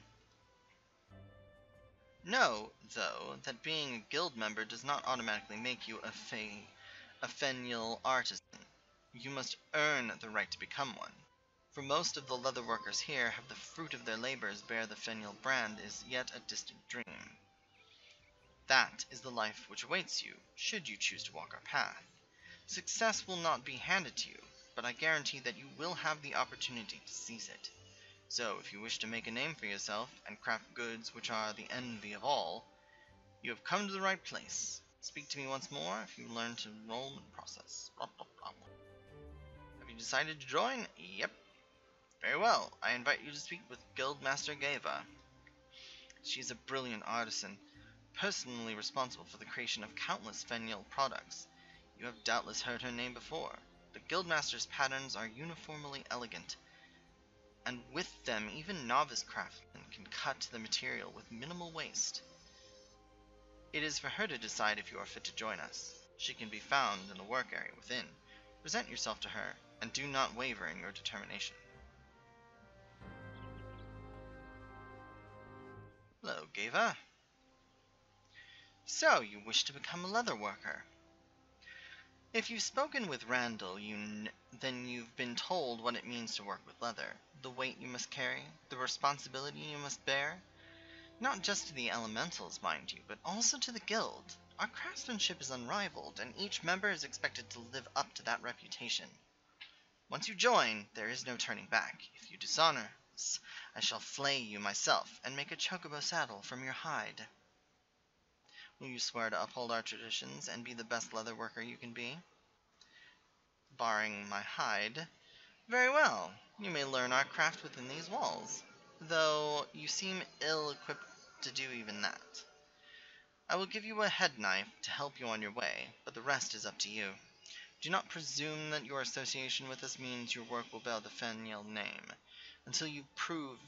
Know, though, that being a guild member does not automatically make you a Fenil artisan. You must earn the right to become one. For most of the leather workers here have the fruit of their labors bear the Fenil brand is yet a distant dream. That is the life which awaits you, should you choose to walk our path. Success will not be handed to you, but I guarantee that you will have the opportunity to seize it. So, if you wish to make a name for yourself, and craft goods which are the envy of all, you have come to the right place. Speak to me once more if you learn to enrollment process. Have you decided to join? Yep. Very well. I invite you to speak with Guildmaster Geva. She is a brilliant artisan, personally responsible for the creation of countless Fenil products. You have doubtless heard her name before. The Guildmaster's patterns are uniformly elegant, and with them even novice craftsmen can cut the material with minimal waste. It is for her to decide if you are fit to join us. She can be found in the work area within. Present yourself to her, and do not waver in your determination. Hello, Gava. So, you wish to become a leather worker? If you've spoken with Randall, then you've been told what it means to work with leather, the weight you must carry, the responsibility you must bear. Not just to the elementals, mind you, but also to the guild. Our craftsmanship is unrivaled, and each member is expected to live up to that reputation. Once you join, there is no turning back. If you dishonor us, I shall flay you myself and make a chocobo saddle from your hide. Will you swear to uphold our traditions and be the best leather worker you can be? Barring my hide. Very well. You may learn our craft within these walls, though you seem ill-equipped to do even that. I will give you a head knife to help you on your way, but the rest is up to you. Do not presume that your association with us means your work will bear the Feniel name. Until you prove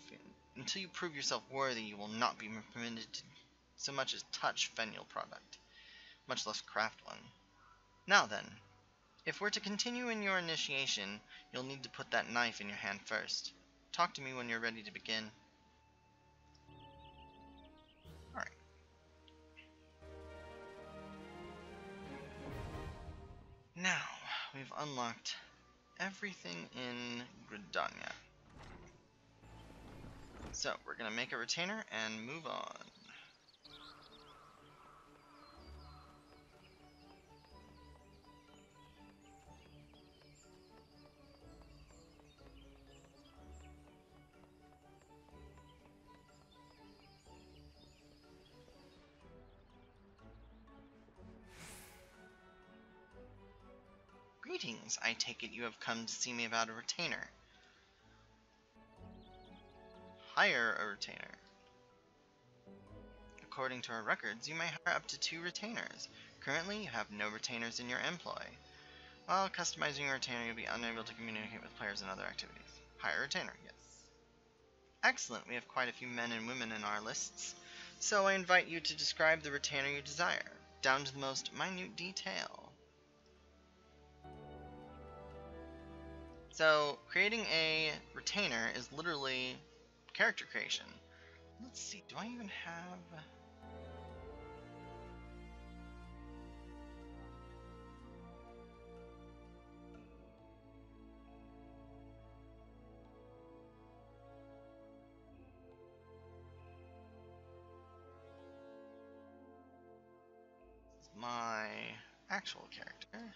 yourself worthy, you will not be permitted to so much as touch Feniel product, much less craft one. Now then, if we're to continue in your initiation, you'll need to put that knife in your hand first. Talk to me when you're ready to begin. Alright. Now, we've unlocked everything in Gridania. So, we're going to make a retainer and move on. Greetings, I take it you have come to see me about a retainer. Hire a retainer. According to our records, you may hire up to 2 retainers. Currently, you have no retainers in your employ. While customizing your retainer, you'll be unable to communicate with players in other activities. Hire a retainer, yes. Excellent, we have quite a few men and women in our lists. So I invite you to describe the retainer you desire, down to the most minute detail. So, creating a retainer is literally character creation. Let's see, do I even have... my actual character.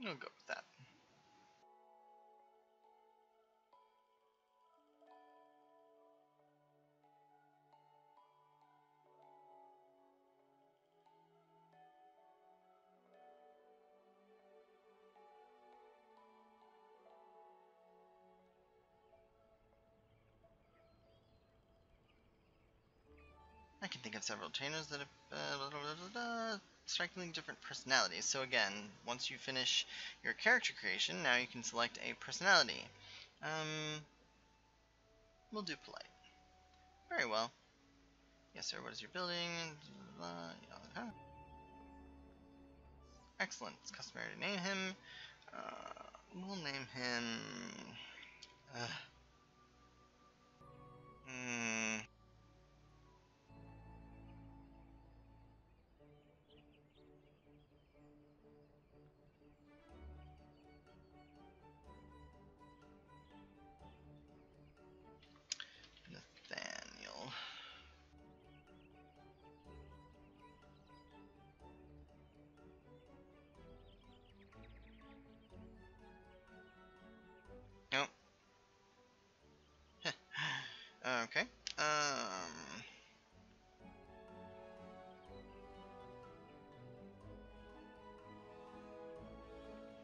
We'll go with that. I can think of several trainers that have strikingly different personalities. So again, once you finish your character creation, now you can select a personality. We'll do polite. Very well. Yes, sir. What is your building? Excellent. It's customary to name him. We'll name him. Hmm. Nathaniel. Nope. Okay.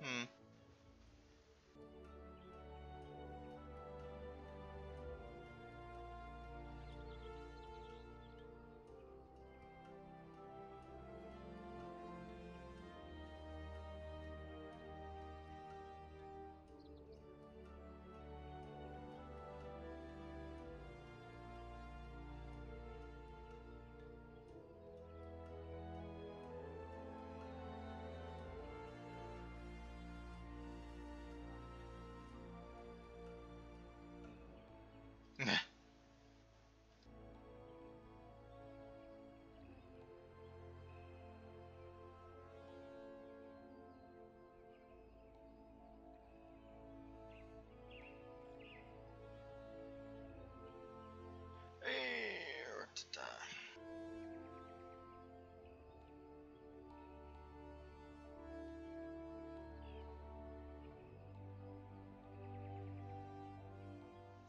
Hmm.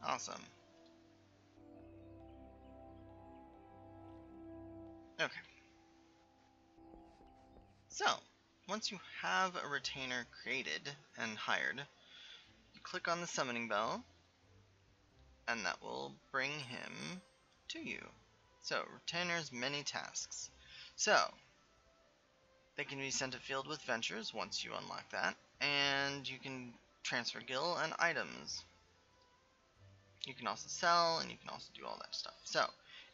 Awesome. Okay. So, once you have a retainer created and hired, you click on the summoning bell, and that will bring him to you. So, retainers many tasks. So, they can be sent to Field with Ventures once you unlock that, and you can transfer gil and items. You can also sell, and you can also do all that stuff. So,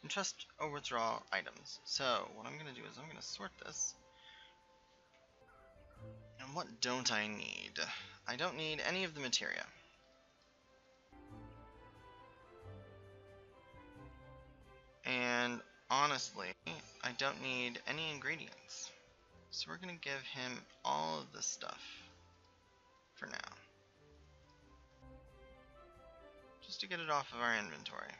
entrust or withdraw items. So, what I'm going to do is I'm going to sort this. And what don't I need? I don't need any of the materia. And honestly, I don't need any ingredients. So we're going to give him all of this stuff for now. Just to get it off of our inventory.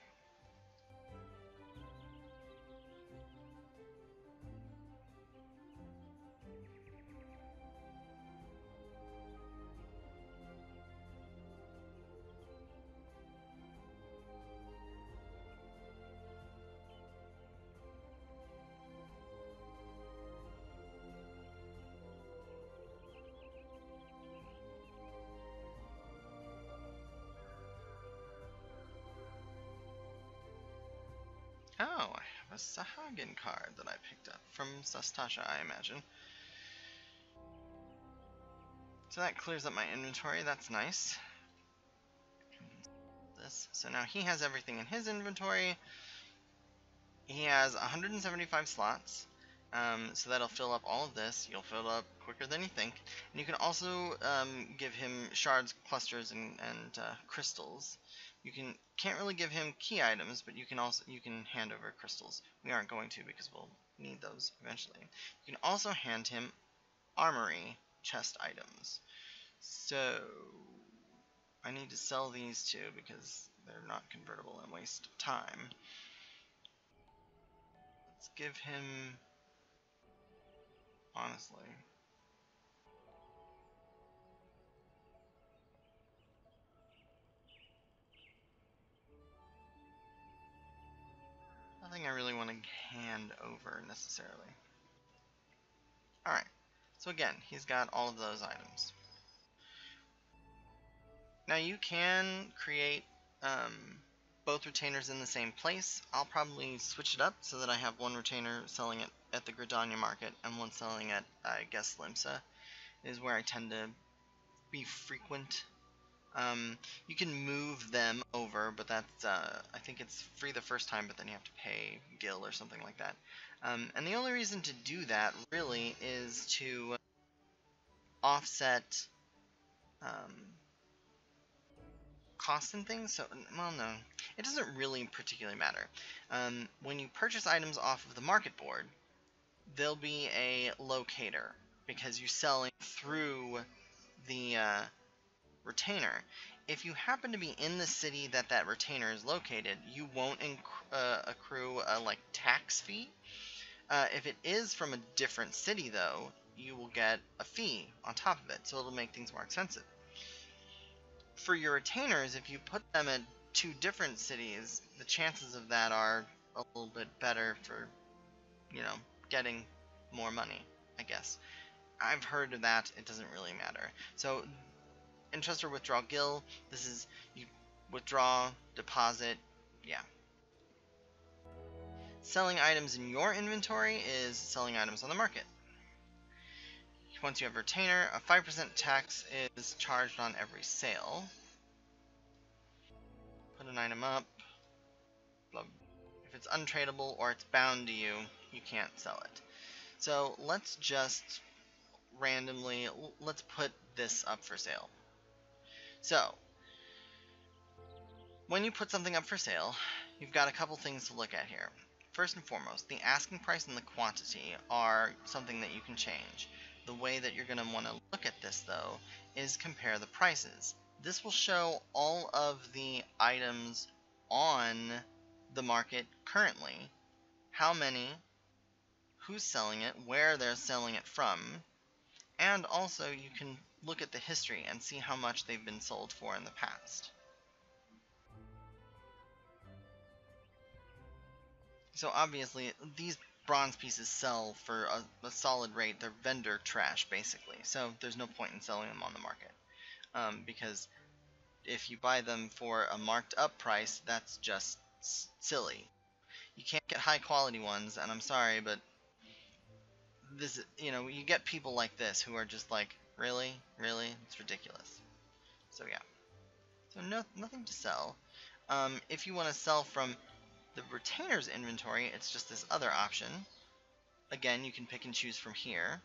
Oh, I have a Sahagin card that I picked up from Sastasha, I imagine. So that clears up my inventory, that's nice. So now he has everything in his inventory. He has 175 slots, so that'll fill up all of this. You'll fill it up quicker than you think. And you can also give him shards, clusters, and crystals. Can't really give him key items, but you can hand over crystals. We aren't going to because we'll need those eventually. You can also hand him armory chest items. So I need to sell these two because they're not convertible and waste time. Let's give him, honestly, nothing I really want to hand over necessarily. Alright, so again, he's got all of those items. Now you can create both retainers in the same place. I'll probably switch it up so that I have one retainer selling it at the Gridania market and one selling at, I guess, Limsa is where I tend to be frequent. You can move them over, but that's, I think it's free the first time, but then you have to pay Gil or something like that. And the only reason to do that, really, is to offset costs and things. So, well, no, it doesn't really particularly matter. When you purchase items off of the market board, there'll be a locator because you're selling through the retainer. If you happen to be in the city that that retainer is located, you won't accrue a like tax fee. If it is from a different city, though, you will get a fee on top of it, so it'll make things more expensive. For your retainers, if you put them at two different cities, the chances of that are a little bit better for, you know, getting more money, I guess. I've heard of that. It doesn't really matter. So, interest or withdraw Gil, this is you withdraw, deposit, yeah. Selling items in your inventory is selling items on the market. Once you have retainer, a 5% tax is charged on every sale. Put an item up. If it's untradeable or it's bound to you, you can't sell it. So let's just randomly, let's put this up for sale. So, when you put something up for sale, you've got a couple things to look at here. First and foremost, the asking price and the quantity are something that you can change. The way that you're going to want to look at this, though, is compare the prices. This will show all of the items on the market currently, how many, who's selling it, where they're selling it from, and also you can look at the history and see how much they've been sold for in the past. So obviously, these bronze pieces sell for a solid rate. They're vendor trash, basically. So there's no point in selling them on the market. Because if you buy them for a marked up price, that's just silly. You can't get high quality ones, and I'm sorry, but this, you get people like this who are just like, really? Really? It's ridiculous. So yeah. So nothing to sell. If you want to sell from the retainer's inventory, it's just this other option. Again, you can pick and choose from here.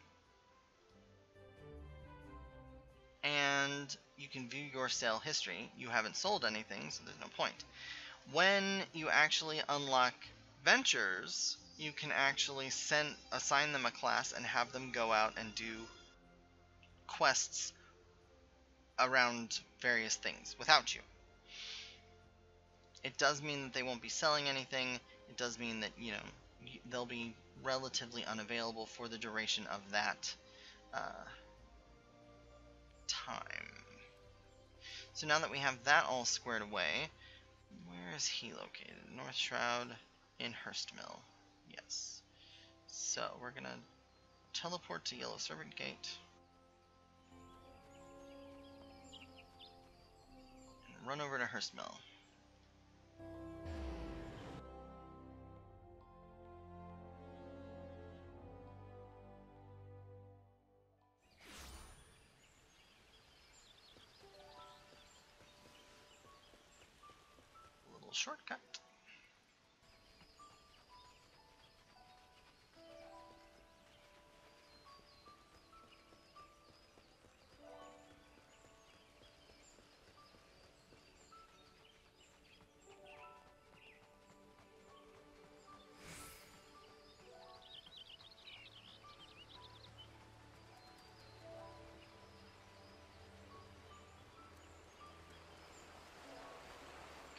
And you can view your sale history. You haven't sold anything, so there's no point. When you actually unlock ventures, you can actually assign them a class and have them go out and do quests around various things without you. It does mean that they won't be selling anything. It does mean that, they'll be relatively unavailable for the duration of that time. So now that we have that all squared away, where is he located? North Shroud in Hurstmill. Yes. So we're going to teleport to Yellow Serpent Gate. And run over to Hurstmill. A little shortcut.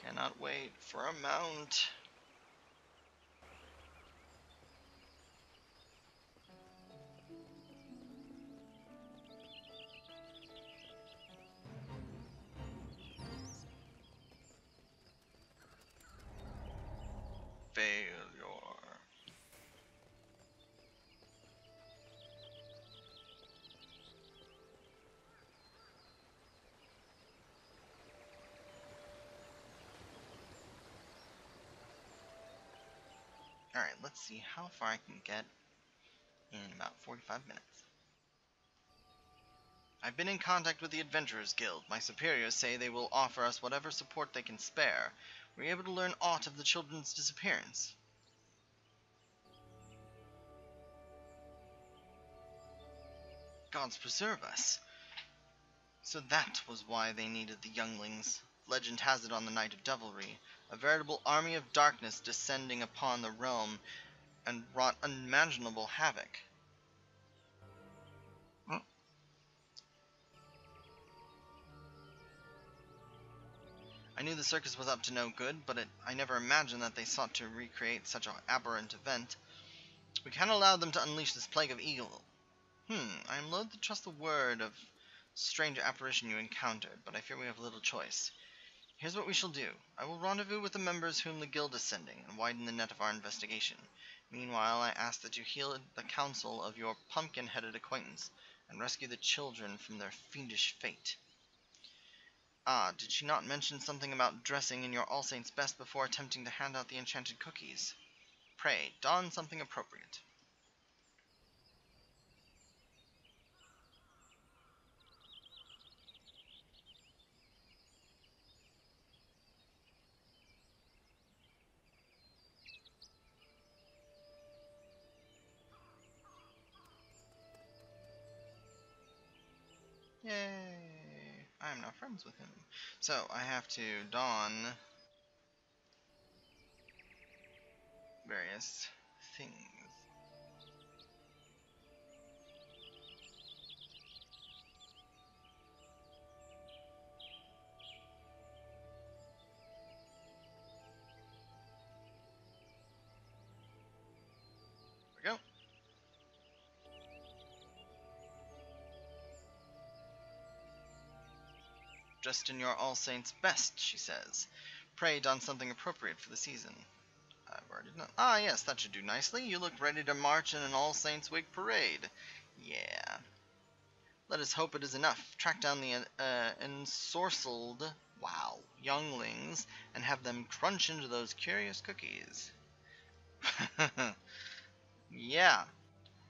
Cannot wait for a mount. Alright, let's see how far I can get in about 45 minutes. I've been in contact with the Adventurers Guild. My superiors say they will offer us whatever support they can spare. Were you able to learn aught of the children's disappearance? Gods preserve us. So that was why they needed the younglings. Legend has it on the Night of Devilry, a veritable army of darkness descending upon the realm and wrought unimaginable havoc. Hmm. I knew the circus was up to no good, but I never imagined that they sought to recreate such an aberrant event. We can't allow them to unleash this plague of evil. I am loath to trust the word of strange apparition you encountered, but I fear we have little choice. Here's what we shall do. I will rendezvous with the members whom the guild is sending, and widen the net of our investigation. Meanwhile, I ask that you heal the counsel of your pumpkin-headed acquaintance, and rescue the children from their fiendish fate. Ah, did she not mention something about dressing in your All Saints' best before attempting to hand out the enchanted cookies? Pray, don something appropriate. Yay! I'm now friends with him. So, I have to don various things. There we go. Dressed in your All Saints' best, she says. Pray don something appropriate for the season. I've already done. Ah, yes, that should do nicely. You look ready to march in an All Saints' Wig parade. Yeah. Let us hope it is enough. Track down the ensorcelled, younglings, and have them crunch into those curious cookies. Yeah,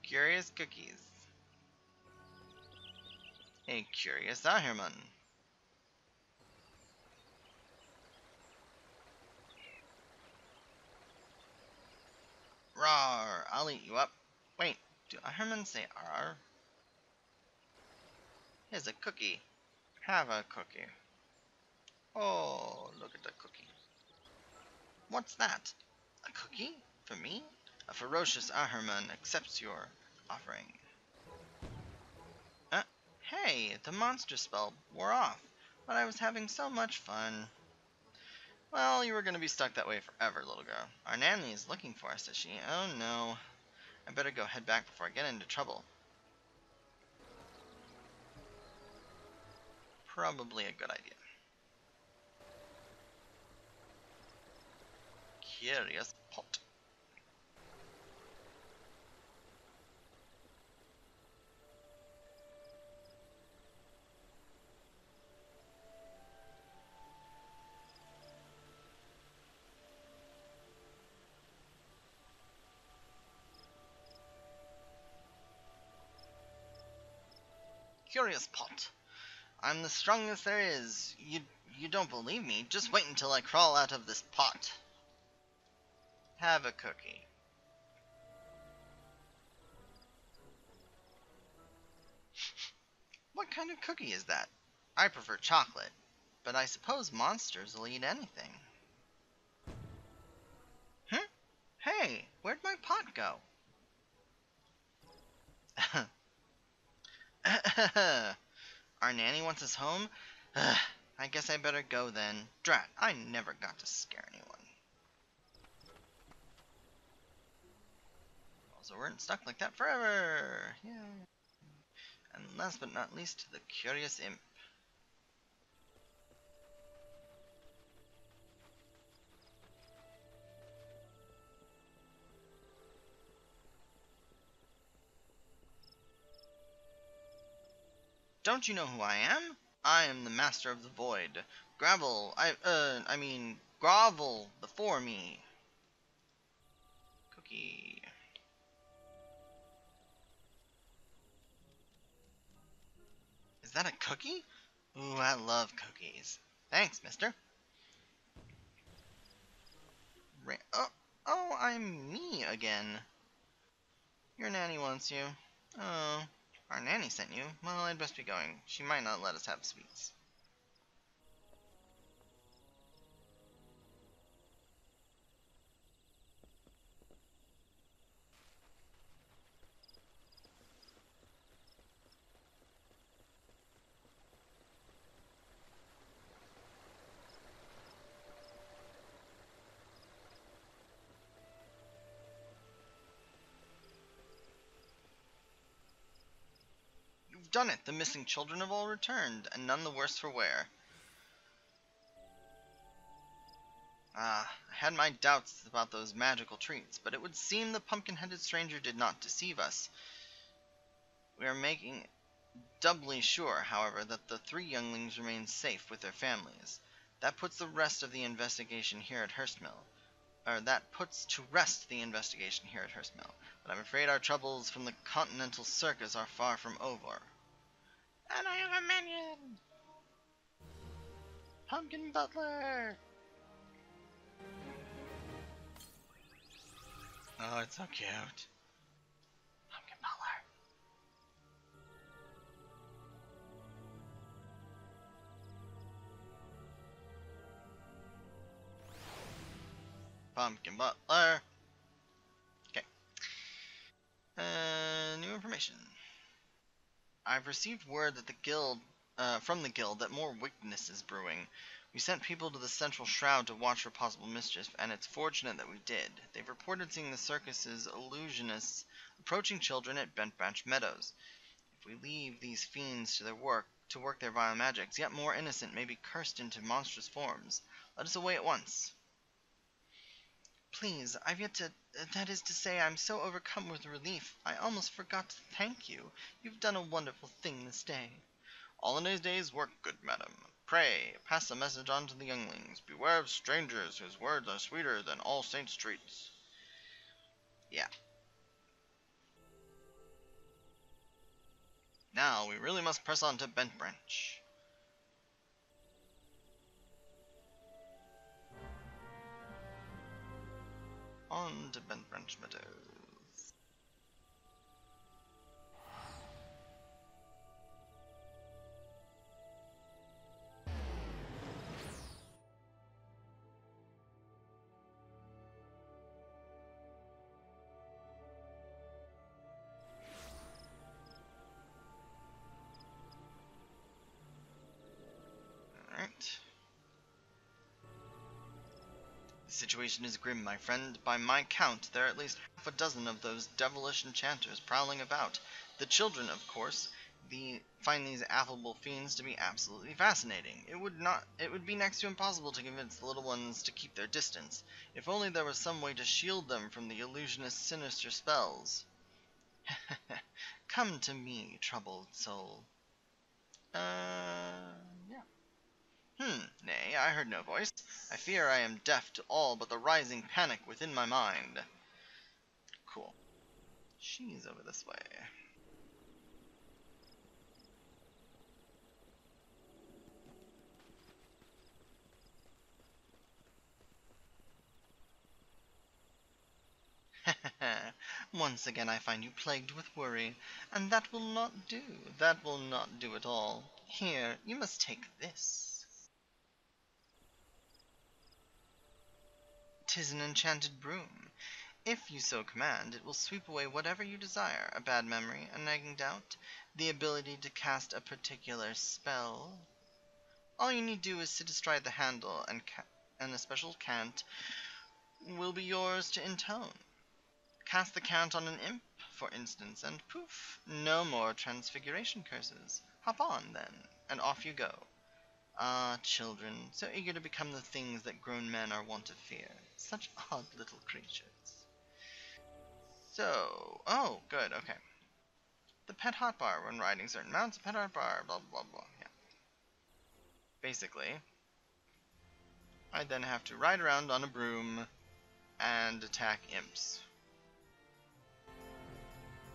curious cookies. A curious Ahirman. Rawr, I'll eat you up. Wait, do Ahirman say R? Here's a cookie. Have a cookie. Oh, look at the cookie. What's that? A cookie? For me? A ferocious Ahirman accepts your offering. Hey, the monster spell wore off, but I was having so much fun. Well, you were going to be stuck that way forever, little girl. Our nanny is looking for us, is she? Oh no. I better go head back before I get into trouble. Probably a good idea. Curious pot. Curious pot. I'm the strongest there is. You don't believe me? Just wait until I crawl out of this pot. Have a cookie. What kind of cookie is that? I prefer chocolate, but I suppose monsters will eat anything. Hey, where'd my pot go? Our nanny wants us home? I guess I better go then. Drat, I never got to scare anyone. Also, we're stuck like that forever. Yeah. And last but not least, the curious imp. Don't you know who I am? I am the master of the void. Grovel before me. cookie? Ooh, I love cookies. Thanks, mister. Oh, I'm me again. Your nanny wants you. Oh, our nanny sent you? Well, I'd best be going. She might not let us have sweets. You've done it! The missing children have all returned, and none the worse for wear. Ah, I had my doubts about those magical treats, but it would seem the pumpkin-headed stranger did not deceive us. We are making doubly sure, however, that the 3 younglings remain safe with their families. That puts the rest of the investigation here at Hurstmill. Or that puts to rest the investigation here at Hurstmill. But I'm afraid our troubles from the Continental Circus are far from over. And I have a minion! Pumpkin Butler! Oh, it's so cute. Pumpkin Butler. Pumpkin Butler. Okay. New information. I've received word that from the guild that more wickedness is brewing. We sent people to the central shroud to watch for possible mischief, and it's fortunate that we did. They've reported seeing the circus's illusionists approaching children at Bent Branch Meadows. If we leave these fiends to work their vile magics, yet more innocent may be cursed into monstrous forms. Let us away at once. Please, I've yet to... That is to say, I'm so overcome with relief, I almost forgot to thank you. You've done a wonderful thing this day. All in a day's work, good madam. Pray, pass the message on to the younglings. Beware of strangers, whose words are sweeter than all Saint Streets. Yeah. Now, we really must press on to Bent Branch. On to Bent Branch Meadows. Alright. The situation is grim, my friend. By my count, there are at least half a dozen of those devilish enchanters prowling about. The children, of course, find these affable fiends to be absolutely fascinating. It would be next to impossible to convince the little ones to keep their distance. If only there was some way to shield them from the illusionist's sinister spells. Come to me, troubled soul. Yeah. Nay, I heard no voice. I fear I am deaf to all but the rising panic within my mind. Cool. She's over this way. Once again I find you plagued with worry, and that will not do. That will not do at all. Here, you must take this. 'Tis an enchanted broom. If you so command, it will sweep away whatever you desire, a bad memory, a nagging doubt, the ability to cast a particular spell. All you need do is sit astride the handle, and a special cant will be yours to intone. Cast the cant on an imp, for instance, and poof, no more transfiguration curses. Hop on, then, and off you go. Ah, children, so eager to become the things that grown men are wont to fear. Such odd little creatures. So, oh, good, okay. The pet hotbar when riding certain mounts, pet hotbar, blah, blah, blah, yeah. Basically, I then have to ride around on a broom and attack imps.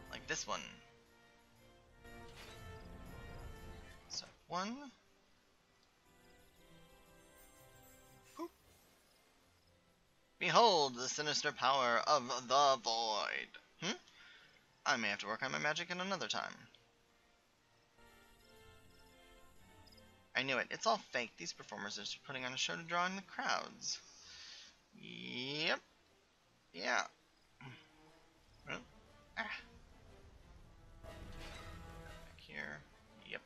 Like this one. So, one. Boop. Behold the sinister power of the void. I may have to work on my magic in another time. I knew it. It's all fake. These performers are just putting on a show to draw in the crowds. Yep. Yeah. Oh. Ah. Back here. Yep.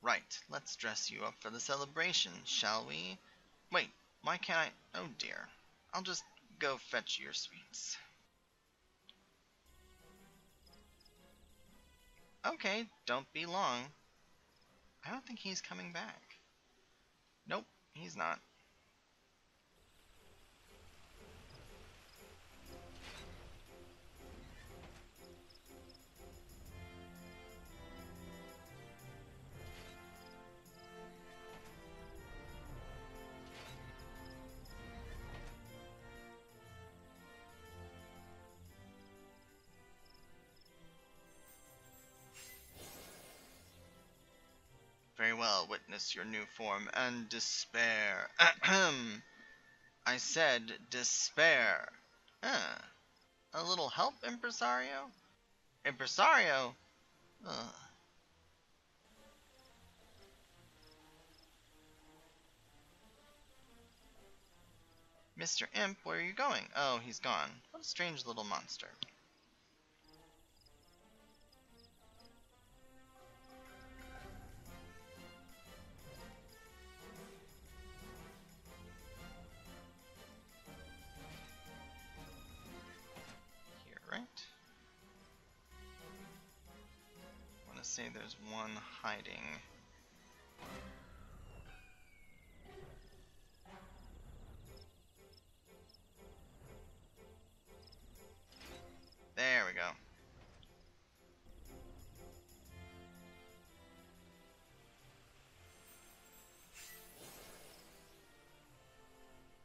Right. Let's dress you up for the celebration, shall we? Wait. Why can't I? Oh dear. I'll just go fetch your sweets. Okay. Don't be long. I don't think he's coming back. Nope. He's not. Very well, witness your new form and despair. Ahem. I said despair. A little help, impresario? Impresario? Ugh. Mr. Imp, where are you going? Oh, he's gone. What a strange little monster. Here, right? I want to say there's one hiding. There we go.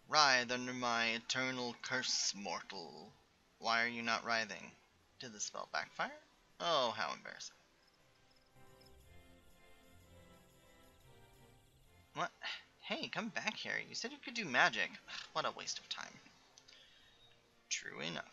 Writhe under my eternal curse, mortal. Why are you not writhing? Did the spell backfire? Oh, how embarrassing. What? Hey, come back here. You said you could do magic. What a waste of time. True enough.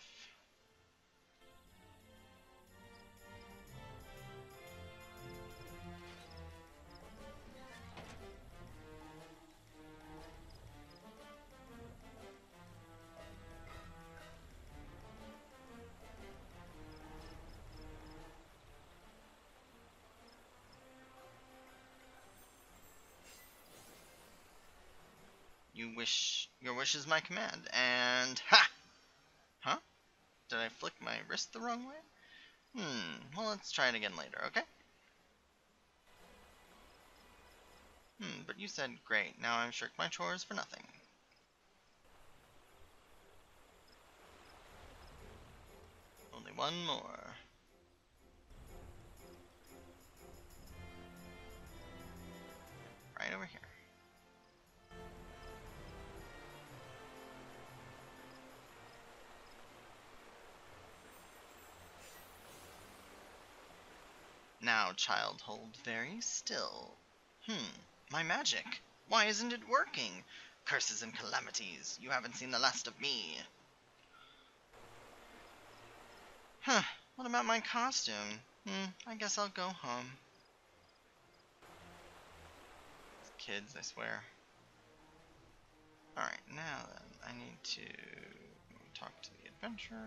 Your wish is my command, and ha! Huh? Did I flick my wrist the wrong way? Well, let's try it again later, okay? But you said great, now I've shirked my chores for nothing. Only one more. Right over here. Now, child, hold very still. My magic. Why isn't it working? Curses and calamities. You haven't seen the last of me. What about my costume? I guess I'll go home. Kids, I swear. Alright, now then, I need to talk to the adventurer.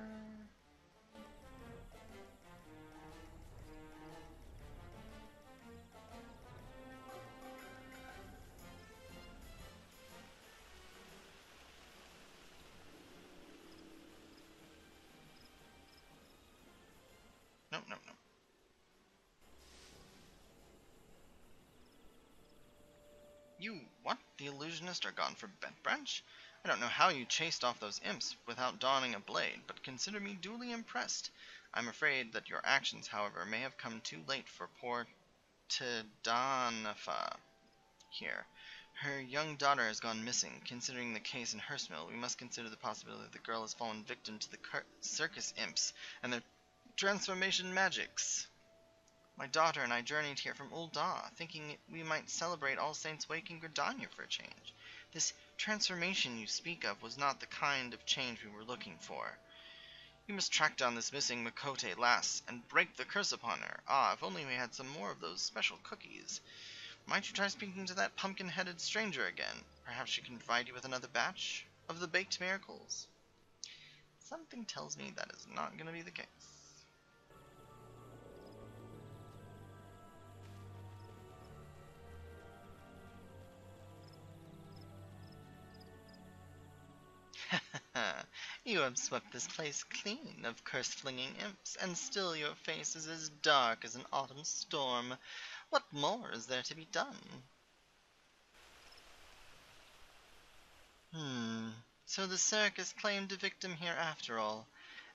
Nope. You, what? The illusionists are gone for Bent Branch? I don't know how you chased off those imps without donning a blade, but consider me duly impressed. I'm afraid that your actions, however, may have come too late for poor Tidanafa. here. Her young daughter has gone missing. Considering the case in Hurstmill, we must consider the possibility that the girl has fallen victim to the circus imps and their transformation magics. My daughter and I journeyed here from Ul'dah, thinking we might celebrate All Saints' Wake in Gridania for a change. This transformation you speak of was not the kind of change we were looking for. We must track down this missing Makote lass and break the curse upon her. Ah, if only we had some more of those special cookies. Might you try speaking to that pumpkin-headed stranger again? Perhaps she can provide you with another batch of the baked miracles. Something tells me that is not going to be the case. You have swept this place clean of curse-flinging imps, and still your face is as dark as an autumn storm. What more is there to be done? So the circus claimed a victim here after all.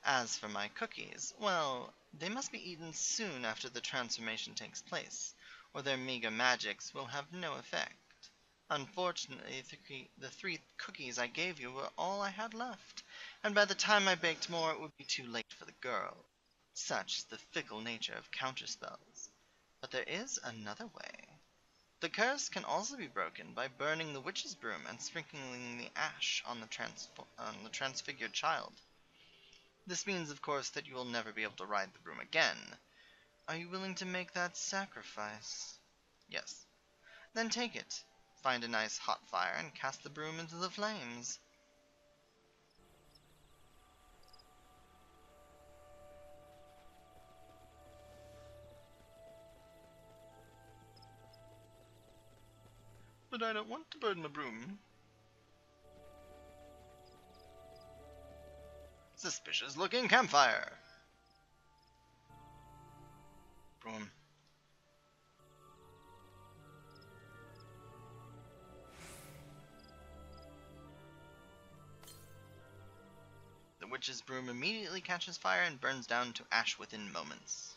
As for my cookies, well, they must be eaten soon after the transformation takes place, or their meager magics will have no effect. Unfortunately, the three cookies I gave you were all I had left, and by the time I baked more it would be too late for the girl. Such is the fickle nature of counterspells. But there is another way. The curse can also be broken by burning the witch's broom and sprinkling the ash on the transfigured child. This means, of course, that you will never be able to ride the broom again. Are you willing to make that sacrifice? Yes. Then take it. Find a nice hot fire and cast the broom into the flames. But I don't want to burn the broom. Suspicious looking campfire. Broom. The witch's broom immediately catches fire and burns down to ash within moments.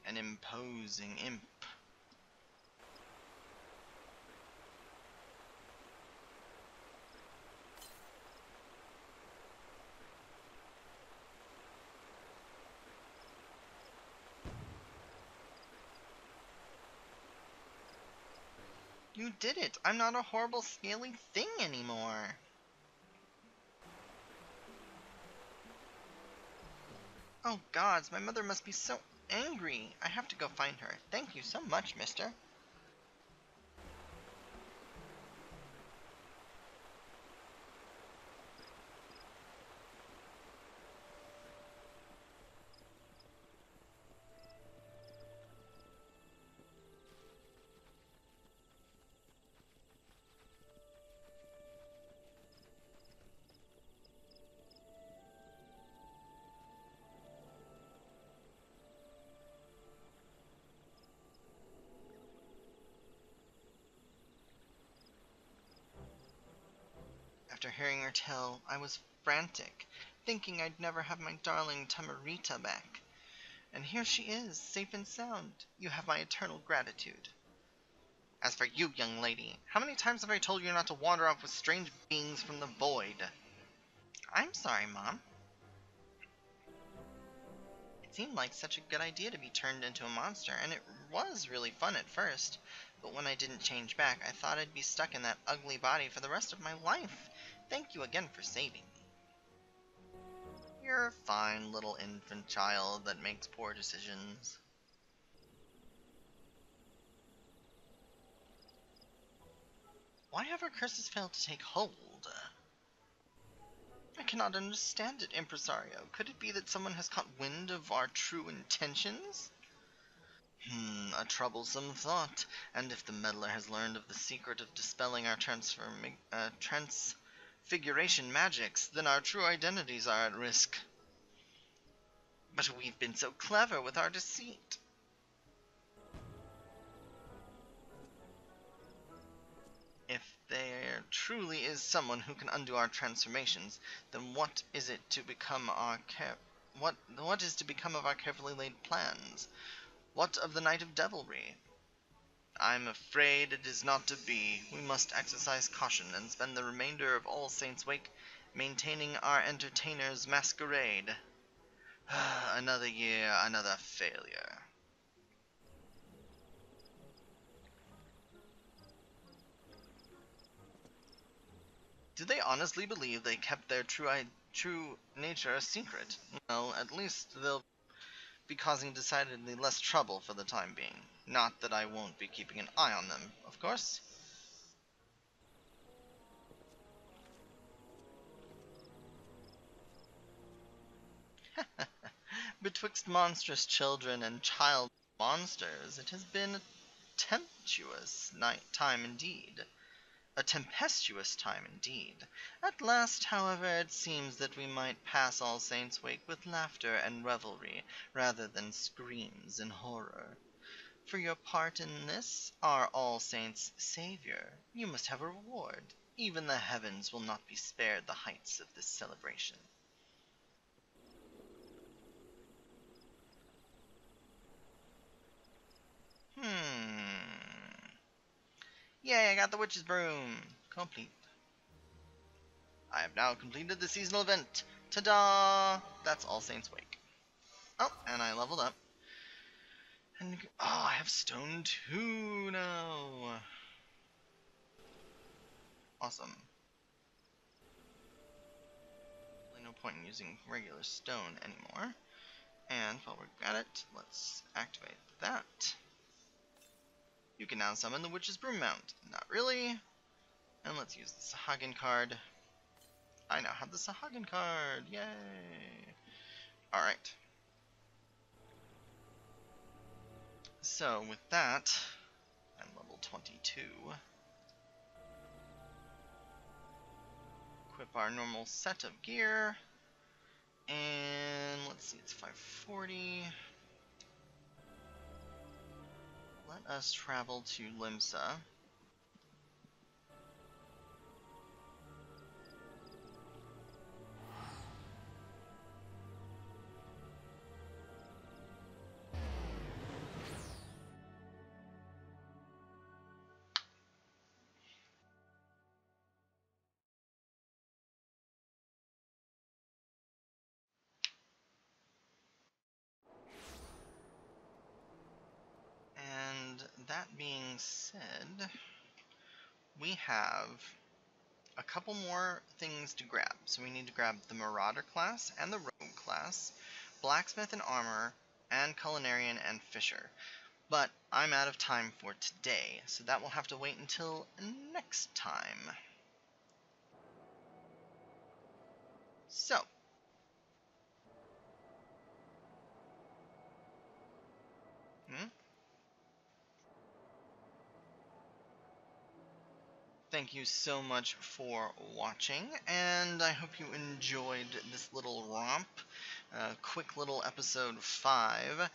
An imposing imp. You did it! I'm not a horrible scaly thing anymore! Oh gods, my mother must be so angry! I have to go find her. Thank you so much, mister. After hearing her tale, I was frantic, thinking I'd never have my darling Tamarita back. And here she is, safe and sound. You have my eternal gratitude. As for you, young lady, how many times have I told you not to wander off with strange beings from the void? I'm sorry, Mom. It seemed like such a good idea to be turned into a monster, and it was really fun at first. But when I didn't change back, I thought I'd be stuck in that ugly body for the rest of my life. Thank you again for saving me. You're a fine little infant child that makes poor decisions. Why have our curses failed to take hold? I cannot understand it, Impresario. Could it be that someone has caught wind of our true intentions? A troublesome thought. And if the meddler has learned of the secret of dispelling our transfiguration magics, then our true identities are at risk. But we've been so clever with our deceit. If there truly is someone who can undo our transformations, then what is it to become our what is to become of our carefully laid plans? What of the night of devilry? I'm afraid it is not to be. We must exercise caution and spend the remainder of All Saints' Wake maintaining our entertainer's masquerade. Another year, another failure. Did they honestly believe they kept their true nature a secret? Well, at least they'll be causing decidedly less trouble for the time being. Not that I won't be keeping an eye on them, of course. Betwixt monstrous children and child monsters, it has been a time indeed. A tempestuous time indeed. At last, however, it seems that we might pass All Saints' Wake with laughter and revelry, rather than screams and horror. For your part in this, our All Saints' Savior, you must have a reward. Even the heavens will not be spared the heights of this celebration. Yay, I got the witch's broom. Complete. I have now completed the seasonal event. Ta-da! That's All Saints' Wake. Oh, and I leveled up. And I have stone 2 now. Awesome. Really no point in using regular stone anymore. And while we're at it, let's activate that. You can now summon the Witch's Broom Mount. Not really. And let's use the Sahagin card. I now have the Sahagin card. Yay! Alright. So, with that, I'm level 22. Equip our normal set of gear. And let's see, it's 540. Let us travel to Limsa. And that being said, we have a couple more things to grab. So we need to grab the Marauder class and the Rogue class, Blacksmith and Armor, and Culinarian and Fisher. But I'm out of time for today, so that will have to wait until next time. So, thank you so much for watching, and I hope you enjoyed this little romp. Quick little episode 5.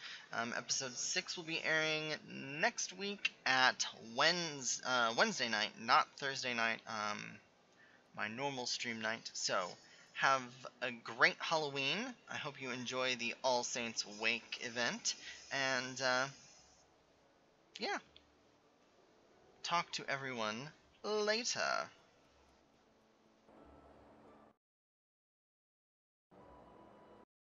Episode 6 will be airing next week at Wednesday night, not Thursday night, my normal stream night. So, have a great Halloween. I hope you enjoy the All Saints Wake event, and yeah, talk to everyone later.